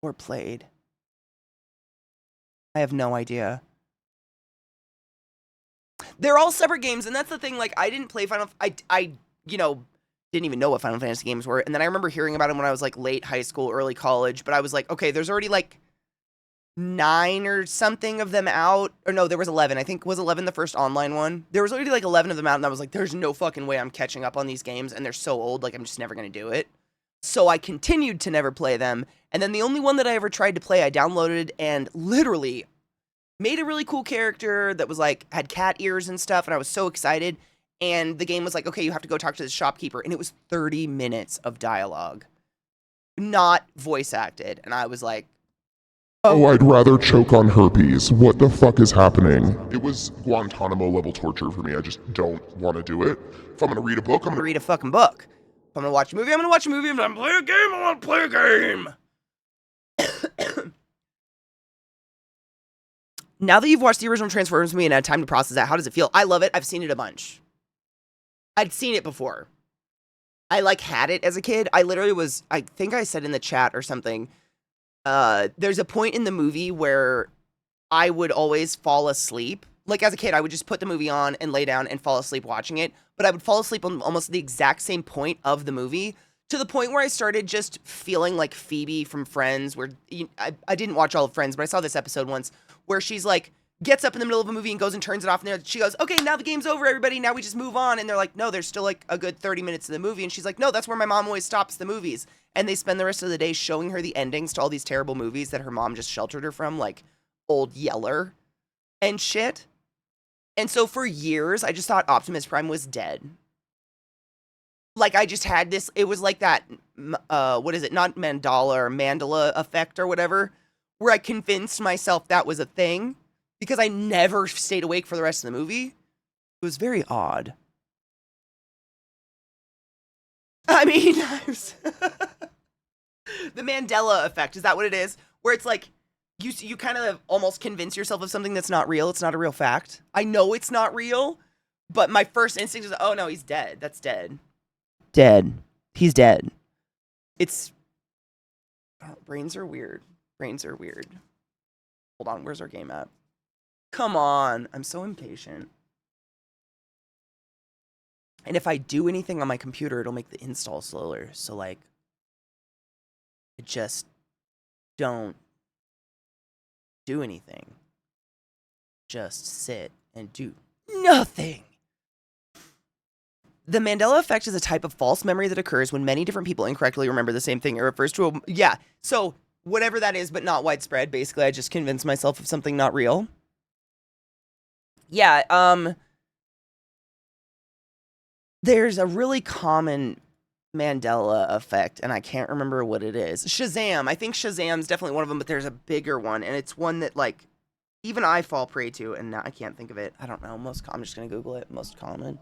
or played. I have no idea. They're all separate games, and that's the thing. Like, I didn't play I didn't even know what Final Fantasy games were, and then I remember hearing about them when I was like late high school, early college. But I was like, okay, there's already like 9 or something of them out, or no, there was 11. I think was 11 the first online one. There was already like 11 of them out, and I was like, there's no fucking way I'm catching up on these games, and they're so old. Like, I'm just never gonna do it. So I continued to never play them, and then the only one that I ever tried to play, I downloaded and literally made a really cool character that was like had cat ears and stuff, and I was so excited. And the game was like, okay, you have to go talk to the shopkeeper, and it was 30 minutes of dialogue, not voice acted, and I was like, Oh, I'd rather choke on herpes. What the fuck is happening? It was Guantanamo level torture for me. I just don't want to do it. If I'm gonna read a book, I'm gonna read a fucking book. If I'm gonna watch a movie, I'm gonna watch a movie. If I'm gonna play a game, I wanna play a game. Now that you've watched the original Transformers movie and had time to process that, how does it feel? I love it. I've seen it a bunch. I'd seen it before. I like had it as a kid. I literally was, I think I said in the chat or something, there's a point in the movie where I would always fall asleep. Like as a kid, I would just put the movie on and lay down and fall asleep watching it. But I would fall asleep on almost the exact same point of the movie, to the point where I started just feeling like Phoebe from Friends, where I didn't watch all of Friends, but I saw this episode once where she's like, gets up in the middle of a movie and goes and turns it off, and she goes, okay, now the game's over, everybody, now we just move on. And they're like, no, there's still like a good 30 minutes of the movie. And she's like, no, that's where my mom always stops the movies. And they spend the rest of the day showing her the endings to all these terrible movies that her mom just sheltered her from, like Old Yeller and shit. And so for years, I just thought Optimus Prime was dead. Like, I just had this, it was like that, what is it, not Mandala or Mandela effect or whatever, where I convinced myself that was a thing, because I never stayed awake for the rest of the movie. It was very odd. I mean, the Mandela effect, is that what it is? Where it's like, you kind of almost convince yourself of something that's not real. It's not a real fact. I know it's not real, but my first instinct is, oh no, he's dead. That's dead. Dead. He's dead. It's... Oh, brains are weird. Brains are weird. Hold on, where's our game at? Come on. I'm so impatient. And if I do anything on my computer, it'll make the install slower. So, like, I just don't do anything. Just sit and do nothing. The Mandela effect is a type of false memory that occurs when many different people incorrectly remember the same thing. It refers to a... Yeah, so whatever that is, but not widespread. Basically, I just convinced myself of something not real. Yeah, there's a really common Mandela effect, and I can't remember what it is. Shazam. I think Shazam's definitely one of them, but there's a bigger one, and it's one that, like, even I fall prey to, and now I can't think of it. I don't know. I'm just going to Google it. Most common.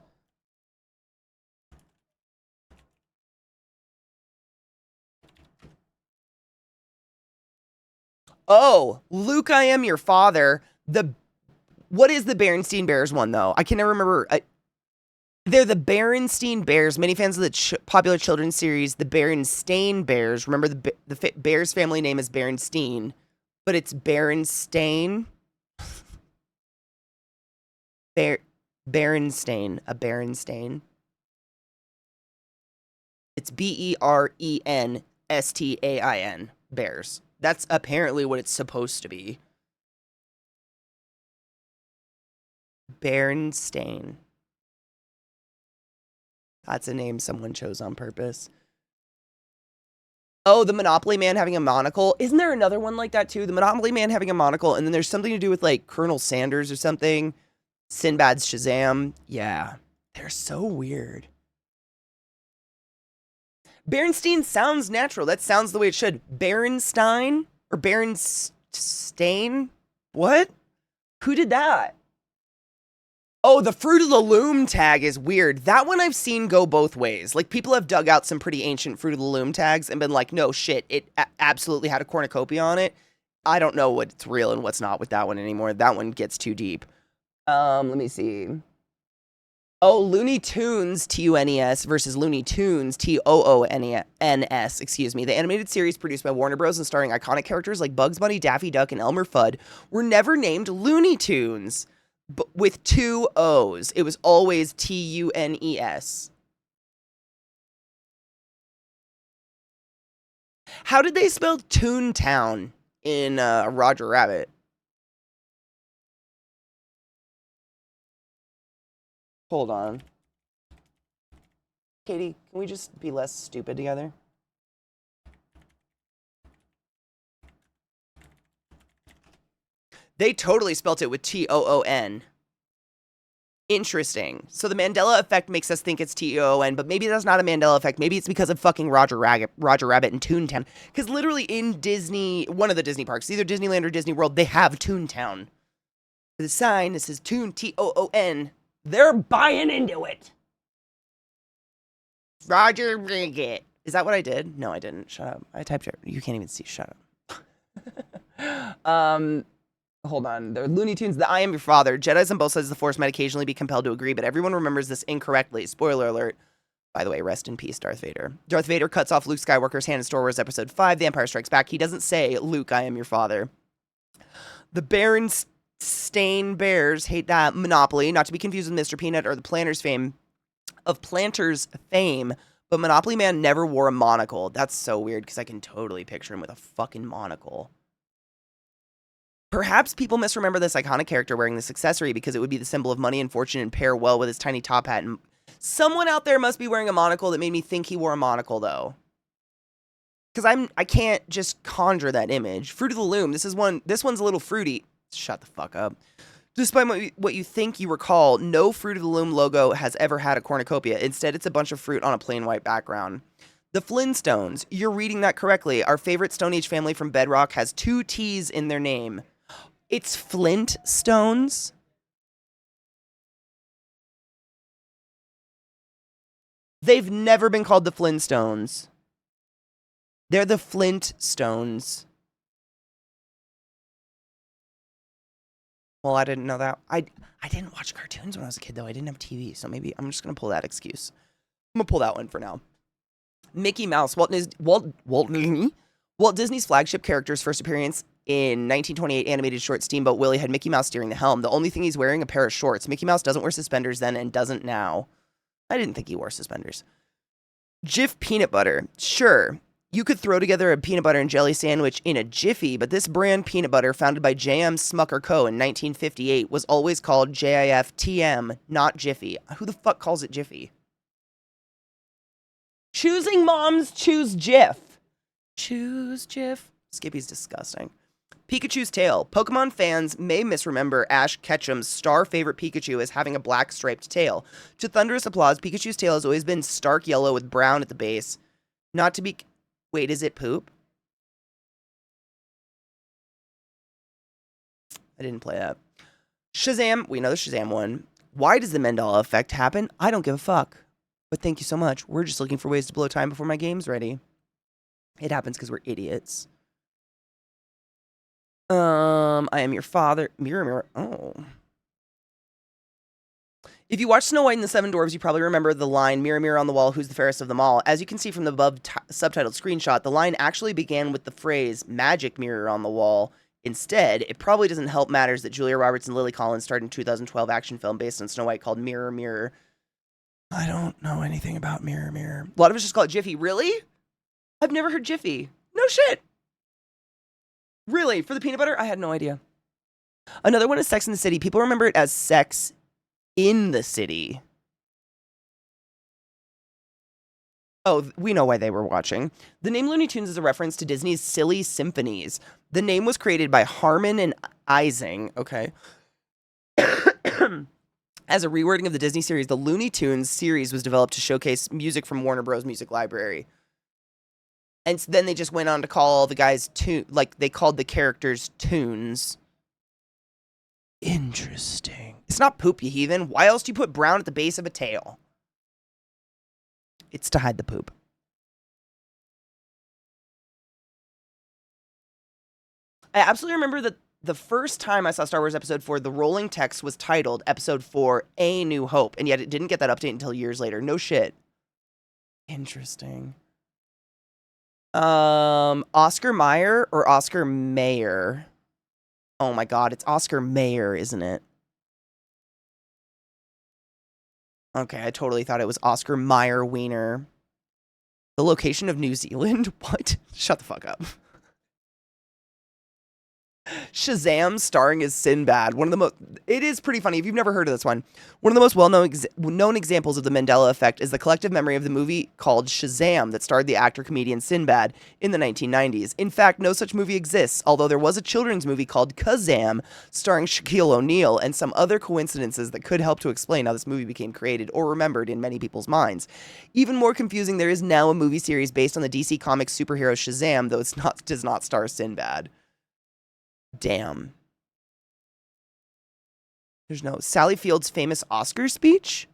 Oh, Luke, I am your father. What is the Berenstein Bears one, though? I can never remember. They're the Berenstein Bears. Many fans of the popular children's series, the Berenstain Bears. Remember, the Bears family name is Berenstein, but it's Berenstain. Berenstain. A Berenstain. It's Berenstain. Bears. That's apparently what it's supposed to be. Berenstain. That's a name someone chose on purpose. Oh, the Monopoly Man having a monocle. Isn't there another one like that too? The Monopoly Man having a monocle, and then there's something to do with like Colonel Sanders or something. Sinbad's Shazam. Yeah. They're so weird. Berenstein sounds natural. That sounds the way it should. Berenstein? Or Berenstain? What? Who did that? Oh, the Fruit of the Loom tag is weird. That one I've seen go both ways. Like, people have dug out some pretty ancient Fruit of the Loom tags and been like, no, shit, it absolutely had a cornucopia on it. I don't know what's real and what's not with that one anymore. That one gets too deep. Let me see. Oh, Looney Tunes, Tunes versus Looney Tunes, Toons, excuse me. The animated series produced by Warner Bros. And starring iconic characters like Bugs Bunny, Daffy Duck, and Elmer Fudd were never named Looney Tunes, but with two O's. It was always Tunes. How did they spell Toontown in Roger Rabbit? Hold on. Katie, can we just be less stupid together? They totally spelt it with Toon. Interesting. So the Mandela effect makes us think it's Toon, but maybe that's not a Mandela effect. Maybe it's because of fucking Roger Rabbit and Toontown. Because literally in Disney, one of the Disney parks, either Disneyland or Disney World, they have Toontown. The sign that says Toon, Toon. They're buying into it. Roger Rabbit. Is that what I did? No, I didn't. Shut up. I typed it. You can't even see. Shut up. Hold on. The Looney Tunes, the I Am Your Father. Jedis on both sides of the Force might occasionally be compelled to agree, but everyone remembers this incorrectly. Spoiler alert. By the way, rest in peace, Darth Vader. Darth Vader cuts off Luke Skywalker's hand in Star Wars Episode 5, The Empire Strikes Back. He doesn't say, Luke, I am your father. The Berenstain Bears hate that. Monopoly, not to be confused with Mr. Peanut or the Planters fame, but Monopoly Man never wore a monocle. That's so weird, because I can totally picture him with a fucking monocle. Perhaps people misremember this iconic character wearing this accessory because it would be the symbol of money and fortune and pair well with his tiny top hat. And someone out there must be wearing a monocle that made me think he wore a monocle, though. Because I can't just conjure that image. Fruit of the Loom. This one's a little fruity. Shut the fuck up. Despite what you think you recall, no Fruit of the Loom logo has ever had a cornucopia. Instead, it's a bunch of fruit on a plain white background. The Flintstones. You're reading that correctly. Our favorite Stone Age family from Bedrock has two T's in their name. It's Flintstones. They've never been called the Flintstones. They're the Flintstones. Well, I didn't know that. I didn't watch cartoons when I was a kid, though. I didn't have TV, so maybe I'm just going to pull that excuse. I'm going to pull that one for now. Mickey Mouse. Walt Disney's flagship character's first appearance in 1928 animated short Steamboat Willie had Mickey Mouse steering the helm. The only thing he's wearing, a pair of shorts. Mickey Mouse doesn't wear suspenders then and doesn't now. I didn't think he wore suspenders. Jif peanut butter. Sure, you could throw together a peanut butter and jelly sandwich in a jiffy, but this brand peanut butter, founded by J.M. Smucker Co. in 1958, was always called JIF-TM, not Jiffy. Who the fuck calls it Jiffy? Choosing moms choose Jif. Choose Jif. Skippy's disgusting. Pikachu's tail. Pokemon fans may misremember Ash Ketchum's star favorite Pikachu as having a black striped tail. To thunderous applause, Pikachu's tail has always been stark yellow with brown at the base. Not to be... Wait, is it poop? I didn't play that. Shazam. We know the Shazam one. Why does the Mandela effect happen? I don't give a fuck. But thank you so much. We're just looking for ways to blow time before my game's ready. It happens because we're idiots. I am your father. Mirror, mirror. Oh. If you watch Snow White and the Seven Dwarfs, you probably remember the line, mirror, mirror on the wall, who's the fairest of them all. As you can see from the above subtitled screenshot, the line actually began with the phrase, magic mirror on the wall. Instead, it probably doesn't help matters that Julia Roberts and Lily Collins starred in a 2012 action film based on Snow White called Mirror, Mirror. I don't know anything about Mirror, Mirror. A lot of us just call it Jiffy. Really? I've never heard Jiffy. No shit. Really? For the peanut butter? I had no idea. Another one is Sex in the City. People remember it as Sex in the City. Oh, we know why they were watching. The name Looney Tunes is a reference to Disney's Silly Symphonies. The name was created by Harmon and Ising, okay? As a rewording of the Disney series, the Looney Tunes series was developed to showcase music from Warner Bros. Music Library. And then they just went on to call all the guys they called the characters tunes. Interesting. It's not poop, you heathen. Why else do you put brown at the base of a tail? It's to hide the poop. I absolutely remember that the first time I saw Star Wars Episode 4, the rolling text was titled Episode 4, A New Hope, and yet it didn't get that update until years later. No shit. Interesting. Oscar Mayer or Oscar Mayer? Oh my god, it's Oscar Mayer, isn't it? Okay, I totally thought it was Oscar Mayer Wiener. The location of New Zealand? What? Shut the fuck up. Shazam starring as Sinbad. One of the most... It is pretty funny if you've never heard of this one. One of the most well-known known examples of the Mandela effect is the collective memory of the movie called Shazam that starred the actor-comedian Sinbad in the 1990s. In fact, no such movie exists, although there was a children's movie called Kazam starring Shaquille O'Neal and some other coincidences that could help to explain how this movie became created or remembered in many people's minds. Even more confusing, there is now a movie series based on the DC Comics superhero Shazam, though does not star Sinbad. Damn. There's no Sally Field's famous Oscar speech?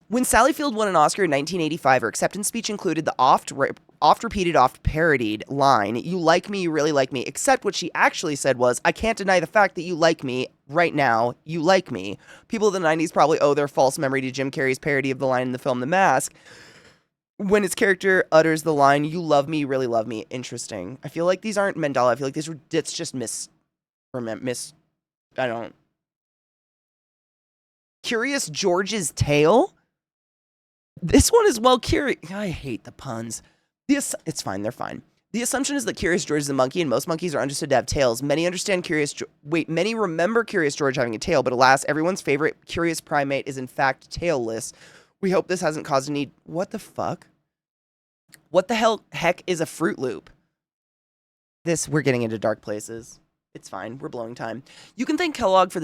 When Sally Field won an Oscar in 1985, her acceptance speech included the oft-repeated, oft-parodied line, "You like me, you really like me," except what she actually said was, "I can't deny the fact that you like me right now, you like me." People of the 90s probably owe their false memory to Jim Carrey's parody of the line in the film The Mask, when his character utters the line, "You love me, you really love me." Interesting. I feel like these aren't Mandela. I feel like it's just I don't. Curious George's Tale? This one is well curious. I hate the puns. It's fine, they're fine. The assumption is that Curious George is a monkey, and most monkeys are understood to have tails. Many remember Curious George having a tail, but alas, everyone's favorite curious primate is in fact tailless. We hope this hasn't caused any... What the fuck? What the heck is a Fruit Loop? We're getting into dark places. It's fine. We're blowing time. You can thank Kellogg's for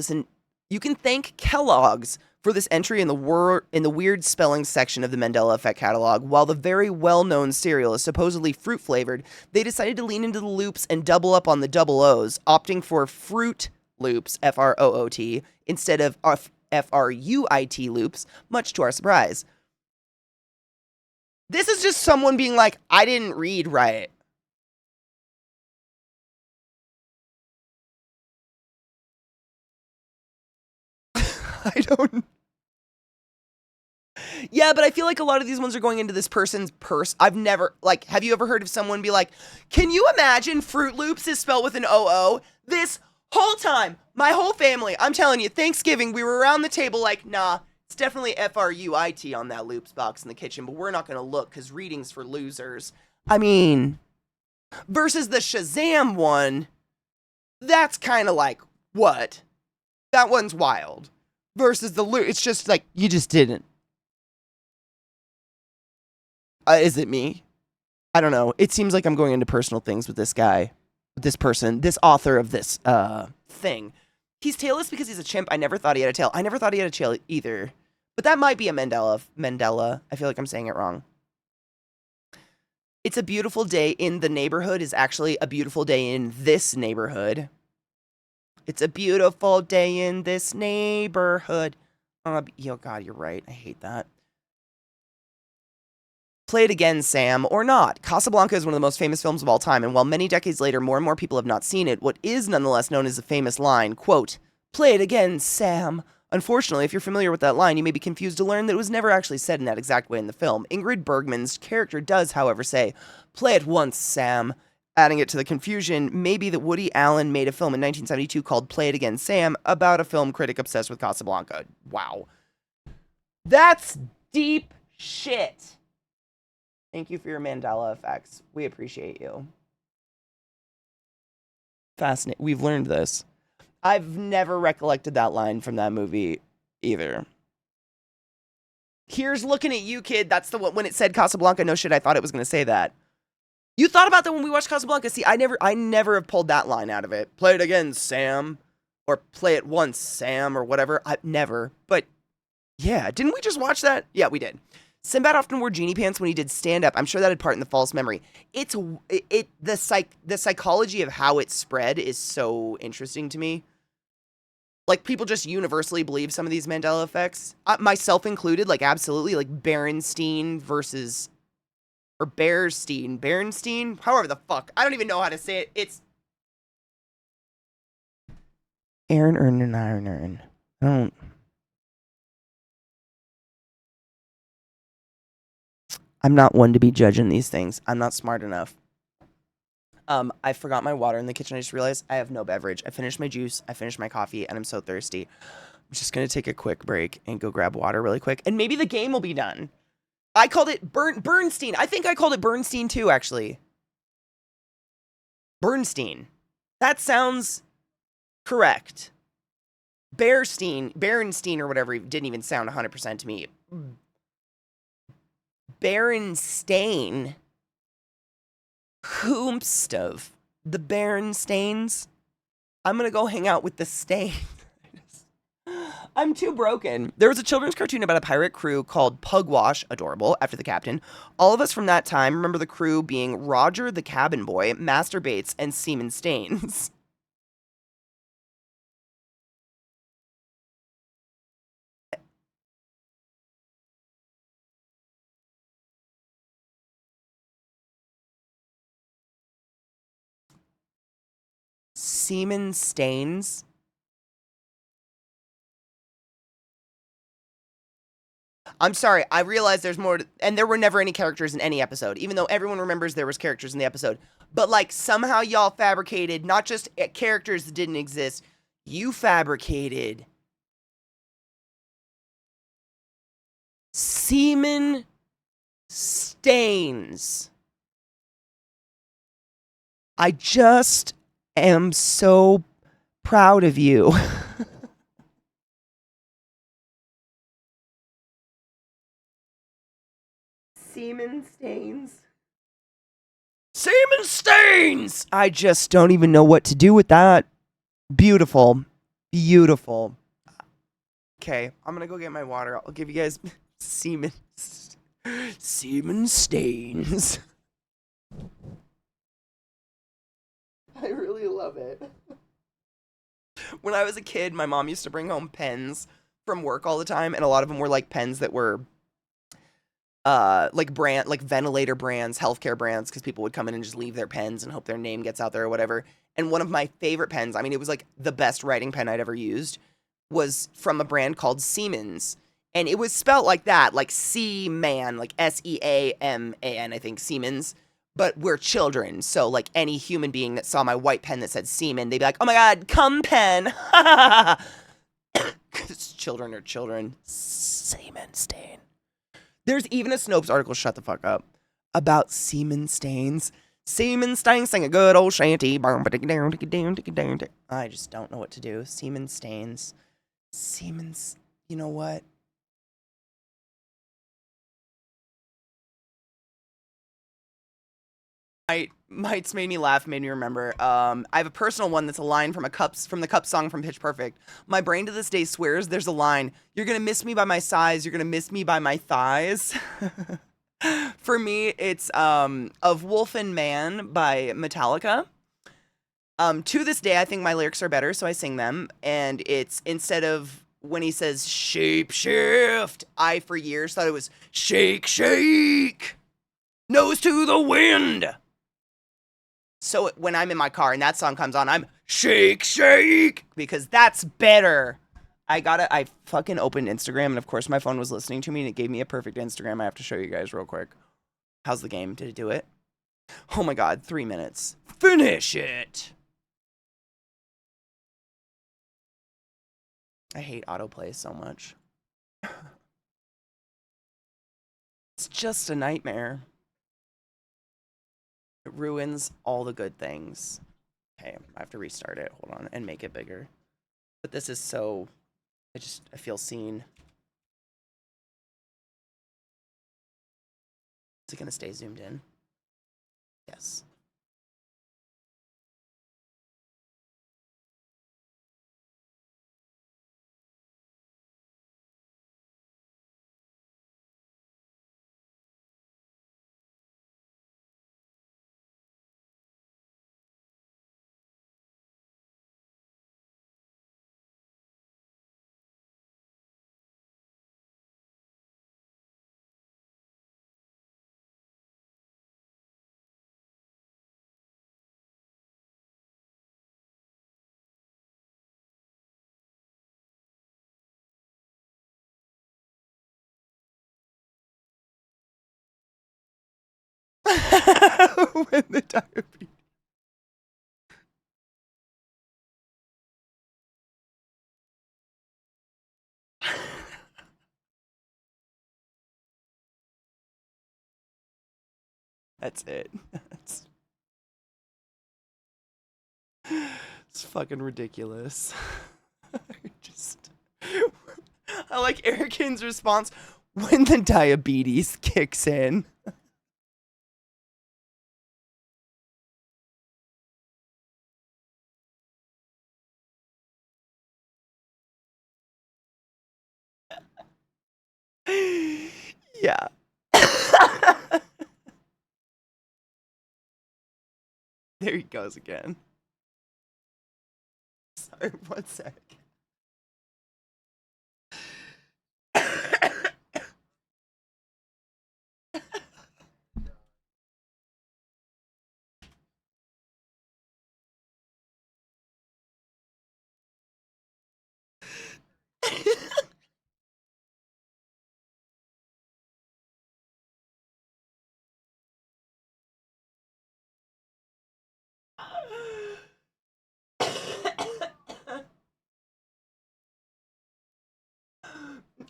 this entry in the weird spelling section of the Mandela Effect catalog. While the very well-known cereal is supposedly fruit-flavored, they decided to lean into the loops and double up on the double O's, opting for Fruit Loops, F-R-O-O-T, instead of F-R-U-I-T loops, much to our surprise. This is just someone being like, I didn't read right. I don't... Yeah, but I feel like a lot of these ones are going into this person's purse. I've never, have you ever heard of someone be like, can you imagine Fruit Loops is spelled with an O-O? This whole time, my whole family, I'm telling you, Thanksgiving, we were around the table like, nah, it's definitely F-R-U-I-T on that Loops box in the kitchen, but we're not going to look because reading's for losers. I mean, versus the Shazam one, that's kind of like, what? That one's wild. Versus the Loop, it's just like, you just didn't. Is it me? I don't know. It seems like I'm going into personal things with this guy, this person, this author of this thing. He's tailless because he's a chimp. I never thought he had a tail. I never thought he had a tail either. But that might be a Mandela. I feel like I'm saying it wrong. It's a beautiful day in the neighborhood is actually a beautiful day in this neighborhood. It's a beautiful day in this neighborhood. Oh, God, you're right. I hate that. Play it again, Sam, or not. Casablanca is one of the most famous films of all time, and while many decades later more and more people have not seen it, what is nonetheless known as the famous line, quote, "Play it again, Sam." Unfortunately, if you're familiar with that line, you may be confused to learn that it was never actually said in that exact way in the film. Ingrid Bergman's character does, however, say, "Play it once, Sam." Adding it to the confusion may be that Woody Allen made a film in 1972 called Play It Again, Sam, about a film critic obsessed with Casablanca. Wow. That's deep shit. Thank you for your Mandela effects. We appreciate you. Fascinating. We've learned this. I've never recollected that line from that movie either. Here's looking at you, kid. That's the one when it said Casablanca. No shit, I thought it was gonna say that. You thought about that when we watched Casablanca. See, I never have pulled that line out of it. Play it again, Sam. Or play it once, Sam, or whatever. I never. But yeah, didn't we just watch that? Yeah, we did. Sinbad often wore genie pants when he did stand up. I'm sure that had part in the false memory. The psychology of how it spread is so interesting to me. Like, people just universally believe some of these Mandela effects, myself included. Like, absolutely, like Berenstein versus Berenstein, however the fuck. I don't even know how to say it. It's Aaron and Aaron. I don't. I'm not one to be judging these things. I'm not smart enough. I forgot my water in the kitchen. I just realized I have no beverage. I finished my juice. I finished my coffee, and I'm so thirsty. I'm just gonna take a quick break and go grab water really quick, and maybe the game will be done. I called it Bernstein. I think I called it Bernstein too, actually. Bernstein. That sounds correct. Berenstein or whatever didn't even sound 100% to me. Berenstain. Whomstov. The Berenstains. I'm gonna go hang out with the stain. I'm too broken. There was a children's cartoon about a pirate crew called Pugwash, adorable, after the captain. All of us from that time remember the crew being Roger the cabin boy, Master Bates, and Seaman Staines. Seaman Staines? I'm sorry, I realize there's more, and there were never any characters in any episode, even though everyone remembers there was characters in the episode. But, like, somehow y'all fabricated not just characters that didn't exist, you fabricated Seaman Staines. I just am so proud of you. Seaman Stains. Seaman Stains! I just don't even know what to do with that. Beautiful. Beautiful. Okay, I'm gonna go get my water. I'll give you guys Seaman Stains. I really love it. When I was a kid, my mom used to bring home pens from work all the time, and a lot of them were like pens that were like ventilator brands, healthcare brands, because people would come in and just leave their pens and hope their name gets out there or whatever. And one of my favorite pens, I mean, it was like the best writing pen I'd ever used, was from a brand called Siemens. And it was spelt like that, like Seaman, like Seaman, I think, Siemens. But we're children, so like any human being that saw my white pen that said Seaman, they'd be like, oh my god, come pen. Because children are children. Seaman stain. There's even a Snopes article, shut the fuck up, about Seaman Stains. Seaman Stains sing a good old shanty. I just don't know what to do. Seaman Stains. Seaman's, you know what? Mites made me laugh, made me remember. I have a personal one that's a line from the Cups song from Pitch Perfect. My brain to this day swears there's a line, you're gonna miss me by my size, you're gonna miss me by my thighs. For me, it's Of Wolf and Man by Metallica. To this day, I think my lyrics are better, so I sing them. And it's, instead of when he says shape shift, I for years thought it was shake, shake, nose to the wind. So when I'm in my car and that song comes on, I'm shake, shake, because that's better. I fucking opened Instagram, and of course my phone was listening to me, and it gave me a perfect Instagram I have to show you guys real quick. How's the game? Did it do it? Oh my god, 3 minutes. Finish it! I hate autoplay so much. It's just a nightmare. It ruins all the good things. Okay, I have to restart it. Hold on, and make it bigger. But this is so... I feel seen. Is it gonna stay zoomed in? Yes. When the diabetes. That's it. It's fucking ridiculous. I like Erican's response when the diabetes kicks in. Yeah. There he goes again. Sorry, 1 sec.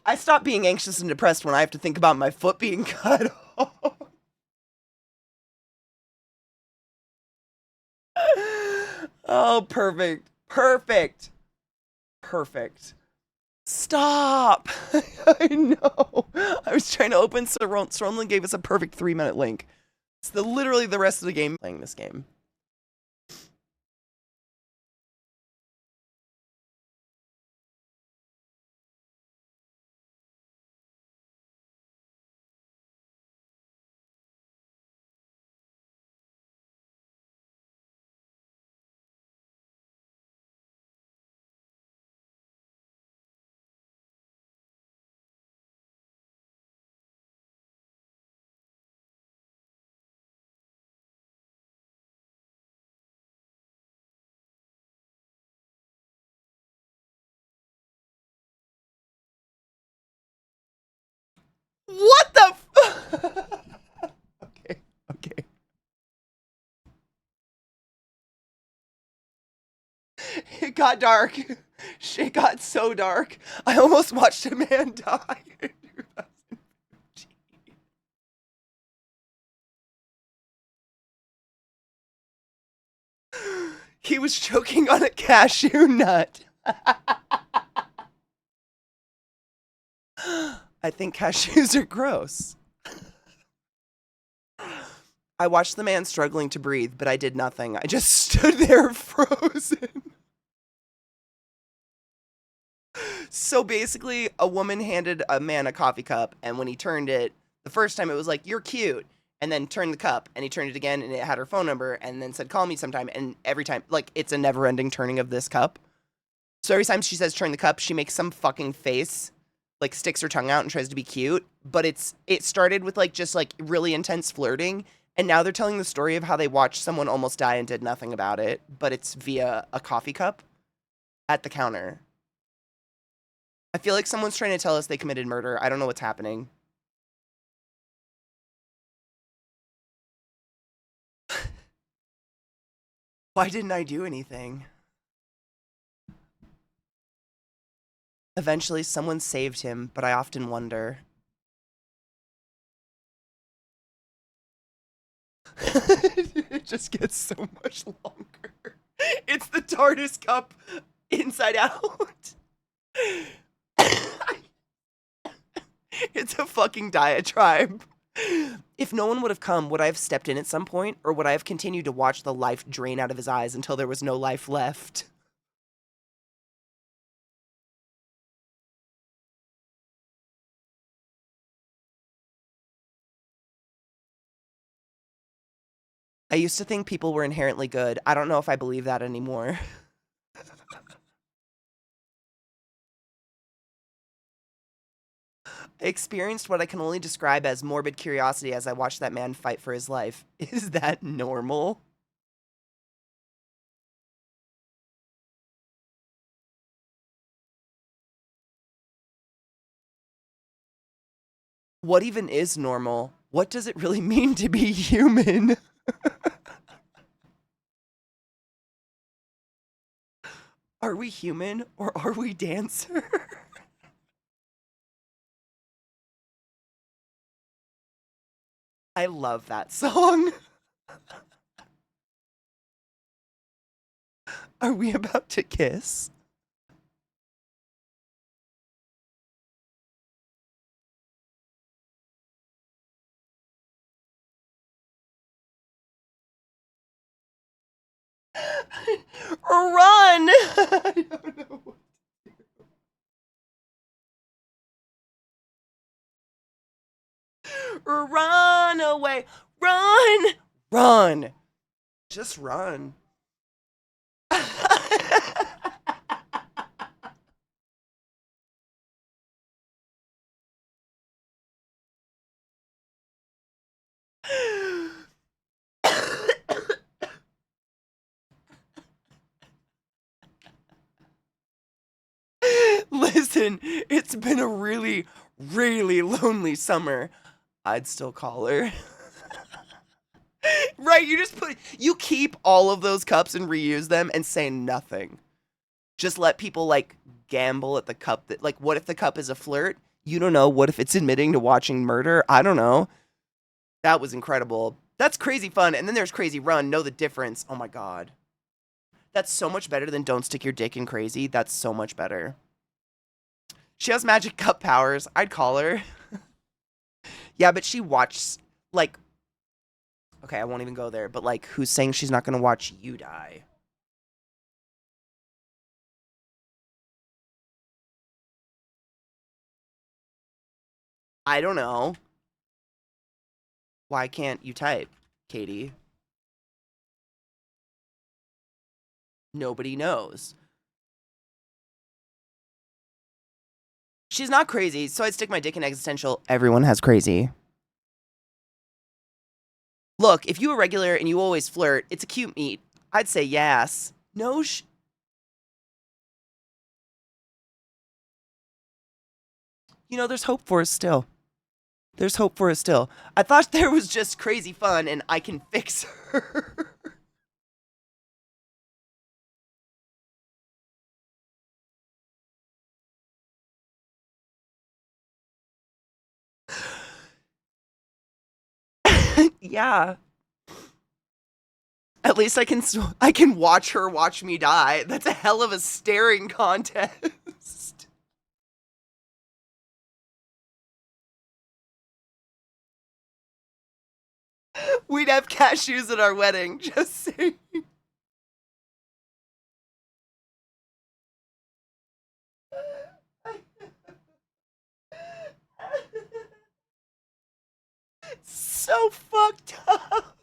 I stop being anxious and depressed when I have to think about my foot being cut off. Oh, perfect. Perfect. Perfect. Stop. I know. I was trying to open Soromlin gave us a perfect 3-minute link. It's literally the rest of the game playing this game. What the Okay, okay. It got dark. Shit got so dark. I almost watched a man die. He was choking on a cashew nut. I think cashews are gross. I watched the man struggling to breathe, but I did nothing. I just stood there frozen. So basically, a woman handed a man a coffee cup, and when he turned it, the first time it was like, "You're cute," and then turned the cup, and he turned it again, and it had her phone number, and then said, "Call me sometime," and every time, like, it's a never-ending turning of this cup. So every time she says turn the cup, she makes some fucking face, like sticks her tongue out and tries to be cute, but it started with like just like really intense flirting, and now they're telling the story of how they watched someone almost die and did nothing about it, but it's via a coffee cup at the counter. I feel like someone's trying to tell us they committed murder. I don't know what's happening. Why didn't I do anything? Eventually, someone saved him, but I often wonder. It just gets so much longer. It's the TARDIS cup inside out. It's a fucking diatribe. If no one would have come, would I have stepped in at some point, or would I have continued to watch the life drain out of his eyes until there was no life left? I used to think people were inherently good. I don't know if I believe that anymore. I experienced what I can only describe as morbid curiosity as I watched that man fight for his life. Is that normal? What even is normal? What does it really mean to be human? Are we human or are we dancer? I love that song. Are we about to kiss? Run! I don't know. Run away. Run! Run. Just run. Listen, it's been a really, really lonely summer. I'd still call her. Right, you keep all of those cups and reuse them and say nothing. Just let people like gamble at the cup that like what if the cup is a flirt? You don't know. What if it's admitting to watching murder? I don't know. That was incredible. That's crazy fun. And then there's Crazy Run. Know the difference. Oh my god. That's so much better than Don't Stick Your Dick in Crazy. That's so much better. She has magic cup powers. I'd call her. Yeah, but she watched like okay, I won't even go there, but like who's saying she's not gonna watch you die? I don't know. Why can't you type, Katie? Nobody knows. She's not crazy, so I'd stick my dick in existential. Everyone has crazy. Look, if you were regular and you always flirt, it's a cute meet. I'd say yes. No you know, there's hope for us still. There's hope for us still. I thought there was just crazy fun and I can fix her. Yeah. At least I can watch her watch me die. That's a hell of a staring contest. We'd have cashews at our wedding, just saying. So fucked up.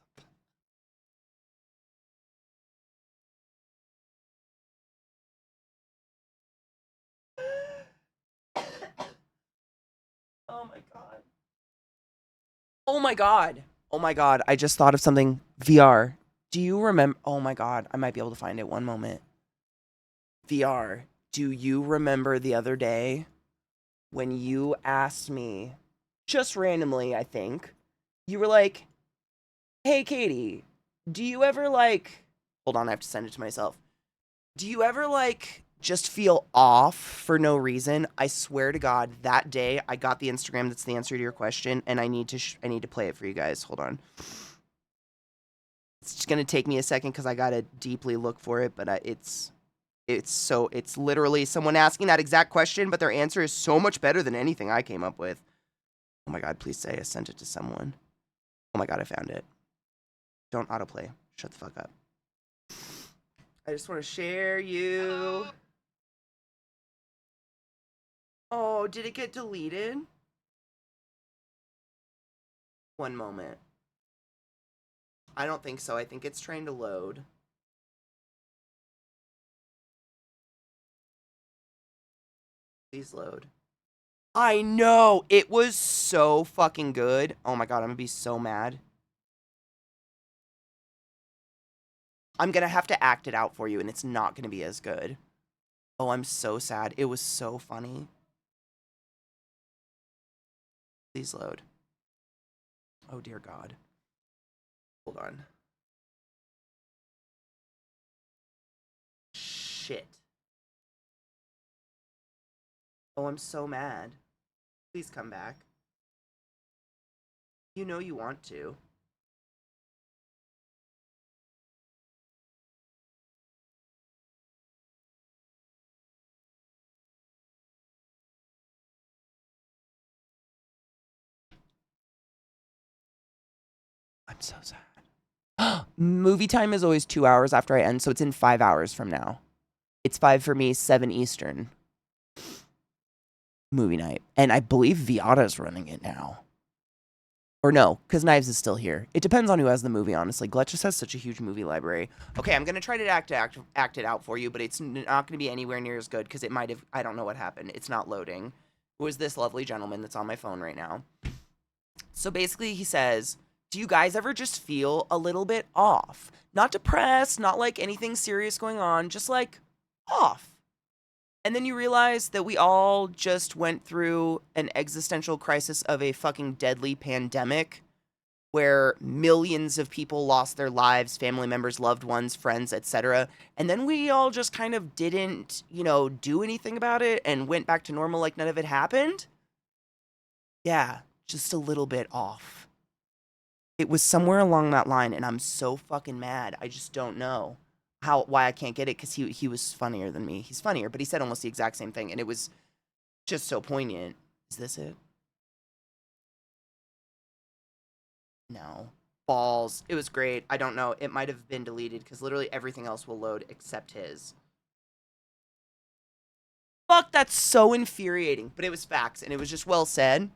Oh my god. Oh my god. Oh my god. I just thought of something. VR. Do you remember? Oh my god. I might be able to find it. One moment. VR. Do you remember the other day when you asked me, just randomly, I think, you were like, hey, Katie, do you ever like, hold on, I have to send it to myself. Do you ever like just feel off for no reason? I swear to God, that day I got the Instagram that's the answer to your question, and I need to play it for you guys. Hold on. It's just gonna take me a second because I gotta deeply look for it, but it's literally someone asking that exact question, but their answer is so much better than anything I came up with. Oh my god, please say I sent it to someone. Oh my god, I found it. Don't autoplay. Shut the fuck up. I just want to share you. Oh, did it get deleted? One moment. I don't think so. I think it's trying to load. Please load. I know! It was so fucking good. Oh my god, I'm gonna be so mad. I'm gonna have to act it out for you, and it's not gonna be as good. Oh, I'm so sad. It was so funny. Please load. Oh dear god. Hold on. Shit. Oh, I'm so mad. Please come back. You know you want to. I'm so sad. Movie time is always 2 hours after I end, so it's in 5 hours from now. It's 5 for me, 7 Eastern. Movie night. And I believe Viata's running it now. Or no, because Knives is still here. It depends on who has the movie, honestly. Gletch just has such a huge movie library. Okay, I'm going to try to act it out for you, but it's not going to be anywhere near as good because it might have... I don't know what happened. It's not loading. Who is this lovely gentleman that's on my phone right now? So basically he says, do you guys ever just feel a little bit off? Not depressed, not like anything serious going on, just like off. And then you realize that we all just went through an existential crisis of a fucking deadly pandemic where millions of people lost their lives, family members, loved ones, friends, etc. And then we all just kind of didn't, do anything about it and went back to normal like none of it happened. Yeah, just a little bit off. It was somewhere along that line, and I'm so fucking mad. I just don't know why I can't get it, because he was funnier than me. He's funnier, but he said almost the exact same thing, and it was just so poignant. Is this it? No. Balls. It was great. I don't know. It might have been deleted, because literally everything else will load except his. Fuck, that's so infuriating. But it was facts, and it was just well said.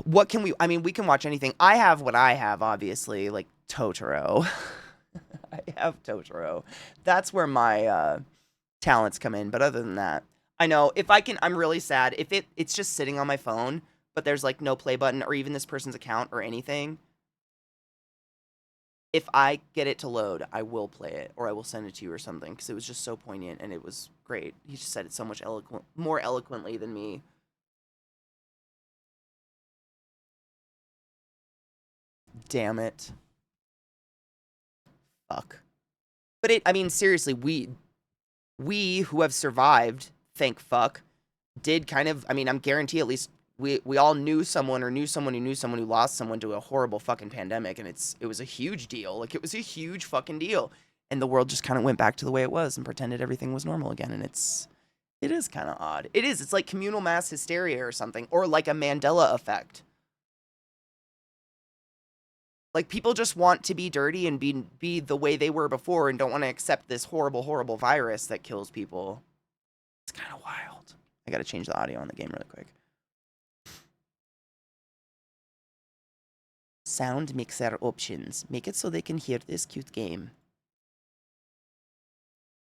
What can we... I mean, we can watch anything. I have what I have, obviously, like Totoro. I have Totoro. That's where my talents come in. But other than that, I know if I can, I'm really sad. If it's just sitting on my phone, but there's like no play button or even this person's account or anything. If I get it to load, I will play it or I will send it to you or something, because it was just so poignant and it was great. He just said it so much more eloquently than me. Damn it. Fuck. But I mean, seriously, we who have survived, thank fuck, did kind of, I mean, I'm guarantee at least we all knew someone or knew someone who knew someone who lost someone to a horrible fucking pandemic, and it was a huge deal. Like, it was a huge fucking deal. And the world just kind of went back to the way it was and pretended everything was normal again, and it is kind of odd. It is. It's like communal mass hysteria or something, or like a Mandela effect. Like, people just want to be dirty and be the way they were before and don't want to accept this horrible, horrible virus that kills people. It's kind of wild. I gotta change the audio on the game really quick. Sound mixer options. Make it so they can hear this cute game.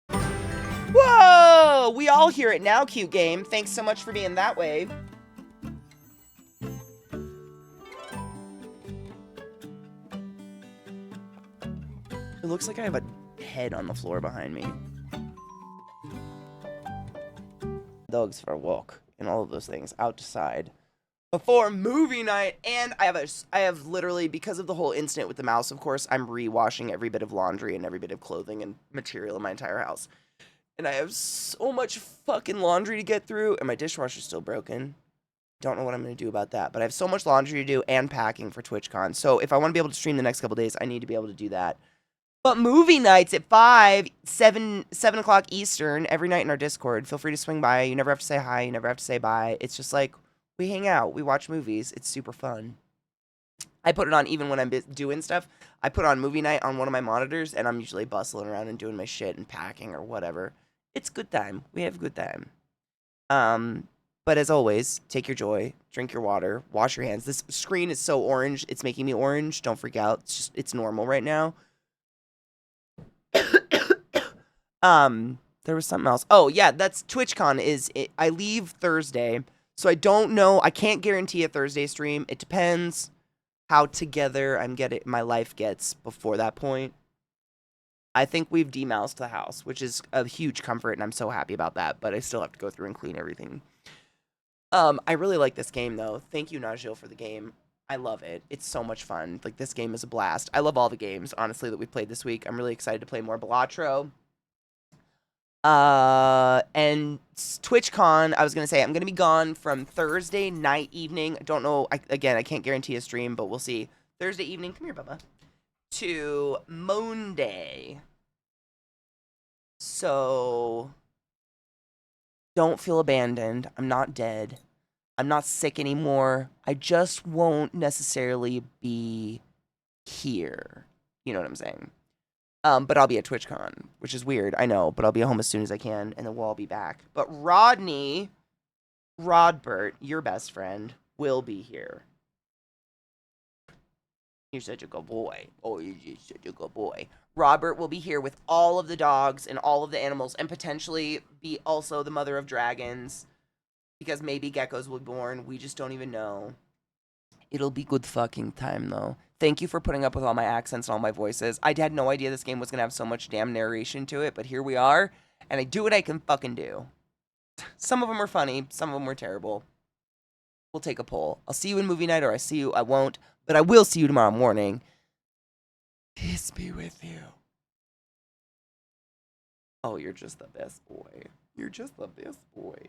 Whoa! We all hear it now, cute game. Thanks so much for being that way. It looks like I have a head on the floor behind me. Dogs for a walk and all of those things outside before movie night. And I have literally, because of the whole incident with the mouse, of course, I'm rewashing every bit of laundry and every bit of clothing and material in my entire house. And I have so much fucking laundry to get through, and my dishwasher's still broken. Don't know what I'm going to do about that, but I have so much laundry to do and packing for TwitchCon. So if I want to be able to stream the next couple days, I need to be able to do that. But movie nights at 7 o'clock Eastern every night in our Discord. Feel free to swing by. You never have to say hi. You never have to say bye. It's just like We hang out. We watch movies. It's super fun. I put it on even when I'm doing stuff. I put on movie night on one of my monitors, and I'm usually bustling around and doing my shit and packing or whatever. It's good time. We have a good time. Um, but as always, take your joy, drink your water, wash your hands. This screen is so orange, it's making me orange. Don't freak out. It's normal right now. There was something else. Oh yeah, that's TwitchCon. I leave Thursday, so I don't know. I can't guarantee a Thursday stream. It depends how together my life gets before that point. I think we've demoused the house, which is a huge comfort, and I'm so happy about that. But I still have to go through and clean everything. I really like this game though. Thank you, Najil, for the game. I love it. It's so much fun. Like, this game is a blast. I love all the games, honestly, that we played this week. I'm really excited to play more Balatro. And TwitchCon, I was gonna say I'm gonna be gone from Thursday night evening. I don't know. Again, I can't guarantee a stream, but we'll see. Thursday evening, come here, Bubba, to Monday. So don't feel abandoned. I'm not dead. I'm not sick anymore. I just won't necessarily be here. You know what I'm saying? But I'll be at TwitchCon, which is weird, I know, but I'll be home as soon as I can, and then we'll all be back. But Rodbert, your best friend, will be here. You're such a good boy. Oh, you're just such a good boy. Robert will be here with all of the dogs and all of the animals, and potentially be also the mother of dragons, because maybe geckos will be born. We just don't even know. It'll be good fucking time, though. Thank you for putting up with all my accents and all my voices. I had no idea this game was going to have so much damn narration to it, but here we are, and I do what I can fucking do. Some of them are funny, some of them were terrible. We'll take a poll. I'll see you in movie night, or I won't, but I will see you tomorrow morning. Peace be with you. Oh, you're just the best boy. You're just the best boy.